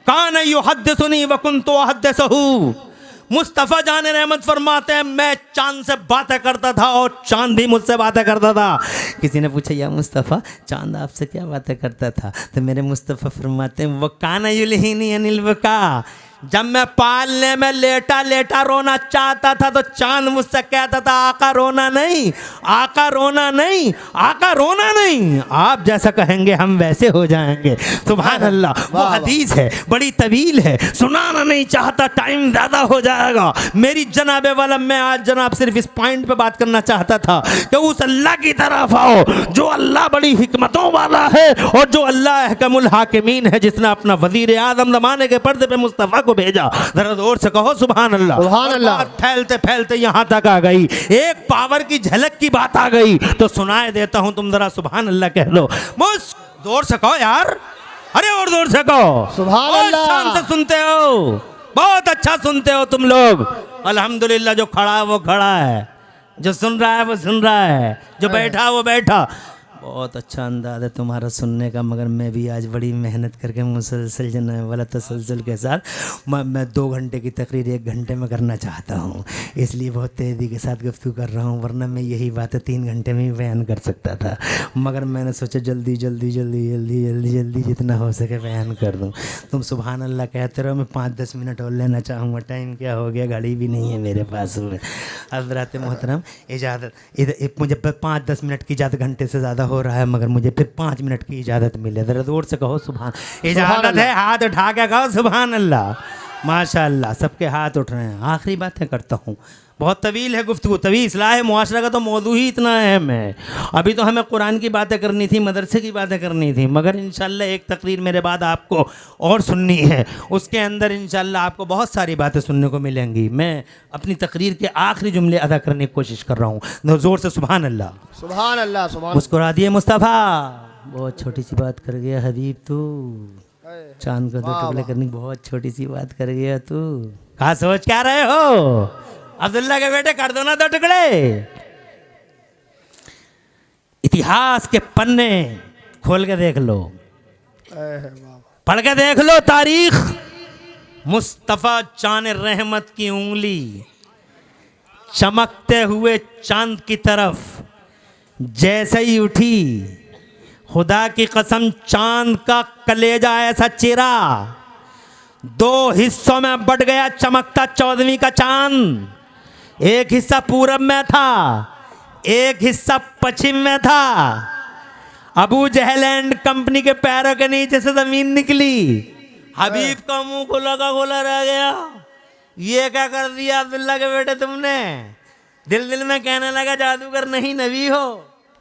कान युहद्दिसुनी व कुन्तु उहद्दिसहु। मुस्तफ़ा जान रहमत फरमाते हैं, मैं चांद से बातें करता था और चांद भी मुझसे बातें करता था। किसी ने पूछा, या मुस्तफ़ा चांद आपसे क्या बातें करता था? तो मेरे मुस्तफ़ा फरमाते हैं, वो कान युलहिनी अनिल वका, जब मैं पालने में लेटा लेटा रोना चाहता था तो चांद मुझसे कहता था, आका रोना नहीं, आका रोना नहीं, आका रोना नहीं, आप जैसा कहेंगे हम वैसे हो जाएंगे। सुभान अल्लाह। वो हदीस है, बड़ी तवील है, सुनाना नहीं चाहता, टाइम ज़्यादा हो जाएगा। मेरी जनाबे वाला, मैं आज जनाब सिर्फ इस पॉइंट पे बात करना चाहता था कि उस अल्लाह की तरफ आओ जो अल्लाह बड़ी हिकमतों वाला है और जो अल्लाह अहकमुल हाकिमीन है, जिसने अपना वजीर आज़म ज़माने के पर्दे पे मुस्तफ़ा को भेजा। जरा जोर से कहो सुभान अल्लाह।
सुभान अल्लाह।
फैलते फैलते यहाँ तक आ गई, एक पावर की झलक की बात आ गई, तो सुनाए देता हूँ, तुम जरा सुभान अल्लाह कह लो। मुझ जोर से कहो यार, अरे और जोर से कहो
सुभान अल्लाह।
शान से सुनते हो, बहुत अच्छा सुनते हो तुम लोग। अल्हम्दुलिल्लाह, जो खड़ा है वो खड़ा है, जो सुन रहा है वो सुन रहा है, जो बैठा वो बैठा। बहुत अच्छा अंदाज़ है तुम्हारा सुनने का, मगर मैं भी आज बड़ी मेहनत करके मुसलसल जनाबे वाला तसलसल के साथ मैं 2 घंटे की तकरीर 1 घंटे में करना चाहता हूँ, इसलिए बहुत तेज़ी के साथ गुफ्तगू कर रहा हूँ, वरना मैं यही बातें 3 घंटे में ही बयान कर सकता था, मगर मैंने सोचा जल्दी जल्दी जल्दी जल्दी जल्दी जल्दी जितना हो सके बयान कर दूँ। तुम सुभान अल्लाह कहते रहो, मैं 5-10 मिनट और लेना चाहूँगा। टाइम क्या हो गया, घड़ी भी नहीं है मेरे पास में। हज़रात मोहतरम, इजाज़त, इधर मुझे 5-10 मिनट की इजाज़त, घंटे से ज़्यादा हो रहा है, मगर मुझे फिर 5 मिनट की इजाज़त मिले। ज़रा जोर से कहो सुभान। इजाज़त है, हाथ उठा के कहो सुभान अल्लाह। माशाअल्लाह, सबके हाथ उठ रहे हैं। आखिरी बातें करता हूँ, बहुत तवील है गुफ्तगू, तवील इस्लाह मुआशरा का तो मौजू ही इतना अहम है। अभी तो हमें कुरान की बातें करनी थी, मदरसे की बातें करनी थी, मगर इंशाल्लाह एक तकरीर मेरे बाद आपको और सुननी है, उसके अंदर इंशाल्लाह आपको बहुत सारी बातें सुनने को मिलेंगी। मैं अपनी तकरीर के आखिरी जुमले अदा करने की कोशिश कर रहा हूँ। ज़ोर से सुभान अल्लाह।
सुभान अल्लाह। सुभान।
मुस्कुरा दिए मुस्तफ़ा, बहुत छोटी सी बात कर गया हबीब तू, चांद को 2 टुकड़े करने की बहुत छोटी सी बात कर गया तू। कहाँ सोच क्या रहे हो? अब्दुल्ला के बेटे कर दो ना 2 टुकड़े। इतिहास के पन्ने खोल के देख लो, पढ़ के देख लो तारीख। मुस्तफ़ा जान रहमत की उंगली चमकते हुए चांद की तरफ जैसे ही उठी, खुदा की कसम चांद का कलेजा ऐसा चिरा, 2 हिस्सों में बट गया चमकता 14वीं का चांद। एक हिस्सा पूरब में था, एक हिस्सा पश्चिम में था। अबू जहल एंड कंपनी के पैरों के नीचे से जमीन निकली। हबीब का मुंह खुला का खुला रह गया। ये क्या कर दिया अब्दुल्ला के बेटे तुमने? दिल दिल में कहने लगा जादूगर नहीं नबी हो,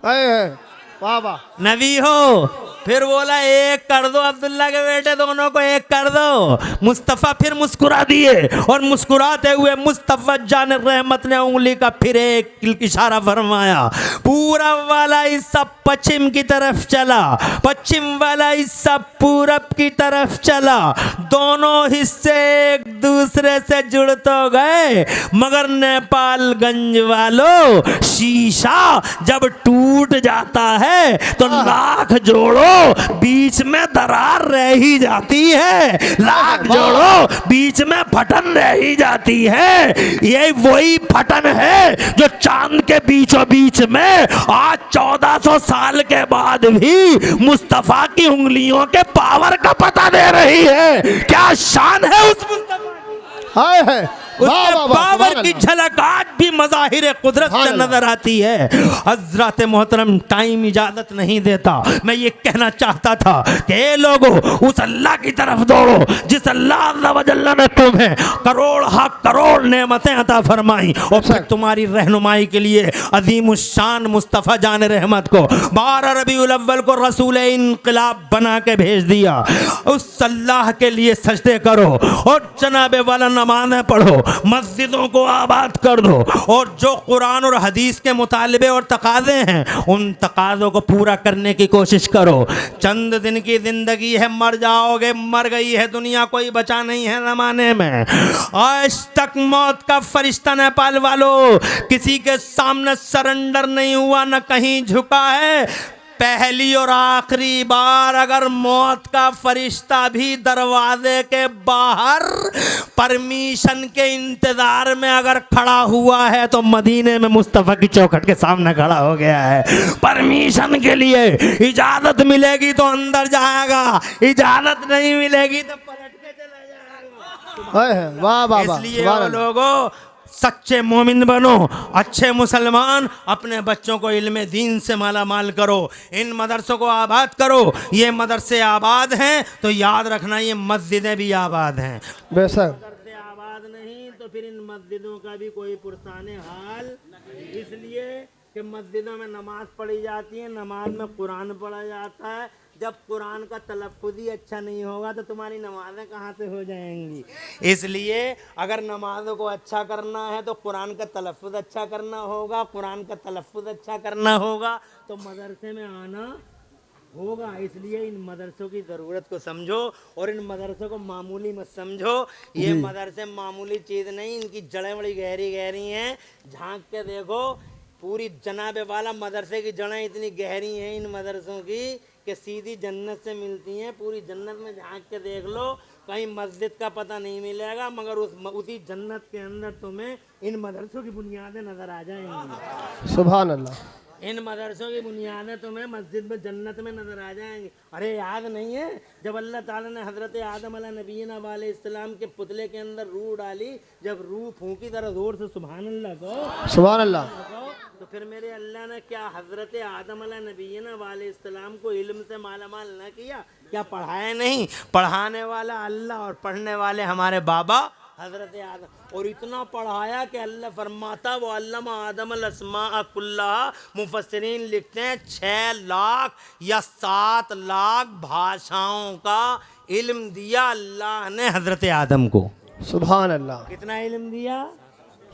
वाह वाह,
नबी हो। फिर बोला एक कर दो अब्दुल्ला के बेटे, दोनों को एक कर दो। मुस्तफ़ा फिर मुस्कुरा दिए और मुस्कुराते हुए मुस्तफ़ा जान रहमत ने उंगली का फिर एक इशारा फरमाया। पूरब वाला हिस्सा पश्चिम की तरफ चला, पश्चिम वाला हिस्सा पूरब की तरफ चला। दोनों हिस्से एक दूसरे से जुड़ तो गए, मगर नेपालगंज वालों, शीशा जब टूट जाता है तो लाख जोड़ो बीच में दरार रह ही जाती है, लाख जोड़ो बीच में फटन रह ही जाती है। ये वही फटन है जो चांद के बीचों बीच में आज 1400 साल के बाद भी मुस्तफा की उंगलियों के पावर का पता दे रही है। क्या शान है उस मुस्तफा की,
हाय है,
उसके पावर की झलक आज भी मज़ाहिर कुदरत से नजर आती है। हजरत मोहतरम टाइम इजाजत नहीं देता, मैं ये कहना चाहता था कि ए लोगों, उस अल्लाह की तरफ दौड़ो जिस अल्लाह अज़्ज़ा व जल्ला ने तुम्हें करोड़ हक करोड़ नेमतें अता फरमाई और फिर तुम्हारी रहनुमाई के लिए अजीम शान मुस्तफ़ा जान रहमत को 12 रबीउल अव्वल को रसूल इनकलाब बना के भेज दिया। उस अल्लाह के लिए सजदे करो और जनाबे वाला नमाज़ें पढ़ो, मस्जिदों को आबाद कर दो और जो कुरान और हदीस के मुतालिबे और तकाज़े हैं उन तकाज़ों को पूरा करने की कोशिश करो। चंद दिन की ज़िंदगी है, मर जाओगे, मर गई है दुनिया, कोई बचा नहीं है ज़माने में। आज तक मौत का फरिश्ता नेपाल वालों किसी के सामने सरेंडर नहीं हुआ, न कहीं झुका है। पहली और आखिरी बार अगर मौत का फरिश्ता भी दरवाजे के बाहर परमिशन के इंतजार में अगर खड़ा हुआ है तो मदीने में मुस्तफ़ा की चौखट के सामने खड़ा हो गया है। परमिशन के लिए इजाजत मिलेगी तो अंदर जाएगा, इजाजत नहीं मिलेगी तो पलट के चला जाएगा।
वाह वाह वाह,
इसलिए लोगों, सच्चे मोमिन बनो, अच्छे मुसलमान, अपने बच्चों को इल्म दीन से माला माल करो, इन मदरसों को आबाद करो। ये मदरसे आबाद हैं तो याद रखना ये मस्जिदें भी आबाद हैं।
बेशक
मदरसे आबाद नहीं तो फिर इन मस्जिदों का भी कोई पुरसाने हाल। इसलिए कि मस्जिदों में नमाज पढ़ी जाती है, नमाज में कुरान पढ़ा जाता है। जब कुरान का तलफ़्फ़ुज़ ही अच्छा नहीं होगा तो तुम्हारी नमाज़ें कहाँ से हो जाएंगी। इसलिए अगर नमाज़ों को अच्छा करना है तो कुरान का तलफ़्फ़ुज़ अच्छा करना होगा, कुरान का तलफ़्फ़ुज़ अच्छा करना होगा तो मदरसे में आना होगा। इसलिए इन मदरसों की ज़रूरत को समझो और इन मदरसों को मामूली मत समझो। ये मदरसे मामूली चीज़ नहीं, इनकी जड़ें बड़ी गहरी गहरी हैं। झांक के देखो, पूरी जनाबे वाला मदरसे की जड़ें इतनी गहरी हैं इन मदरसों की कि सीधी जन्नत से मिलती हैं। पूरी जन्नत में झांक के देख लो, कहीं मस्जिद का पता नहीं मिलेगा, मगर उसी जन्नत के अंदर तुम्हें इन मदरसों की बुनियादें नज़र आ जाएंगी।
सुभान अल्लाह।
इन मदरसों की बुनियादें तुम्हें मस्जिद में जन्नत में नज़र आ जाएंगी। अरे याद नहीं है जब अल्लाह ताला ने हज़रत आदम नबीना अलैहिस्सलाम के पुतले के अंदर रूह डाली, जब रूह फूंकी तरह जोर से सुभान अल्लाह को,
सुभान अल्लाह,
तो फिर मेरे अल्लाह ने क्या हज़रत आदम नबीना अलैहिस्सलाम को इल्म से मालामाल न किया? क्या पढ़ाया नहीं? पढ़ाने वाला अल्लाह और पढ़ने वाले हमारे बाबा हज़रत आदम। और इतना पढ़ाया कि अल्लाह फरमाता वो अल्लमा आदम अलअस्मा कुल्लहा, मुफस्सिरीन लिखते हैं 6 लाख या 7 लाख भाषाओं का इल्म दिया अल्लाह ने हज़रत आदम को।
सुभान अल्लाह।
कितना इल्म दिया?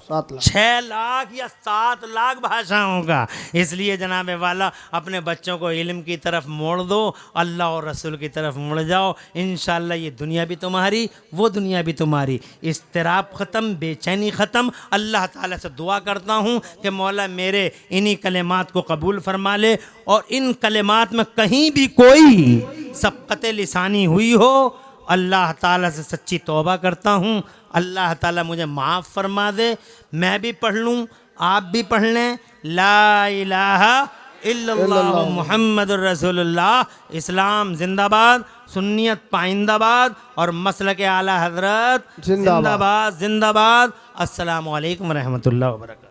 7 लाख,
6 लाख या 7 लाख भाषाओं का। इसलिए जनाबे वाला अपने बच्चों को इल्म की तरफ मोड़ दो, अल्लाह और रसूल की तरफ मुड़ जाओ। इंशाअल्लाह ये दुनिया भी तुम्हारी, वो दुनिया भी तुम्हारी। इस्तिराब ख़त्म, बेचैनी ख़त्म। अल्लाह ताला से दुआ करता हूँ कि मौला मेरे इन्हीं कलेमात को कबूल फरमा ले और इन कलेमात में कहीं भी कोई सबक़त लिसानी हुई हो, अल्लाह ताला से सच्ची तौबा करता हूँ, अल्लाह ताला मुझे माफ़ फरमा दे। मैं भी पढ़ लूँ, आप भी पढ़ लें, ला इलाहा इल्लल्लाहु मुहम्मदुर रसूलुल्लाह। इस्लाम जिंदाबाद, सुन्नियत पाइंदाबाद और मसलक आला हजरत
जिंदाबाद।
जिंदाबाद जिंदाबाद। अस्सलामु अलैकुम व रहमतुल्लाहि व बरकातहू।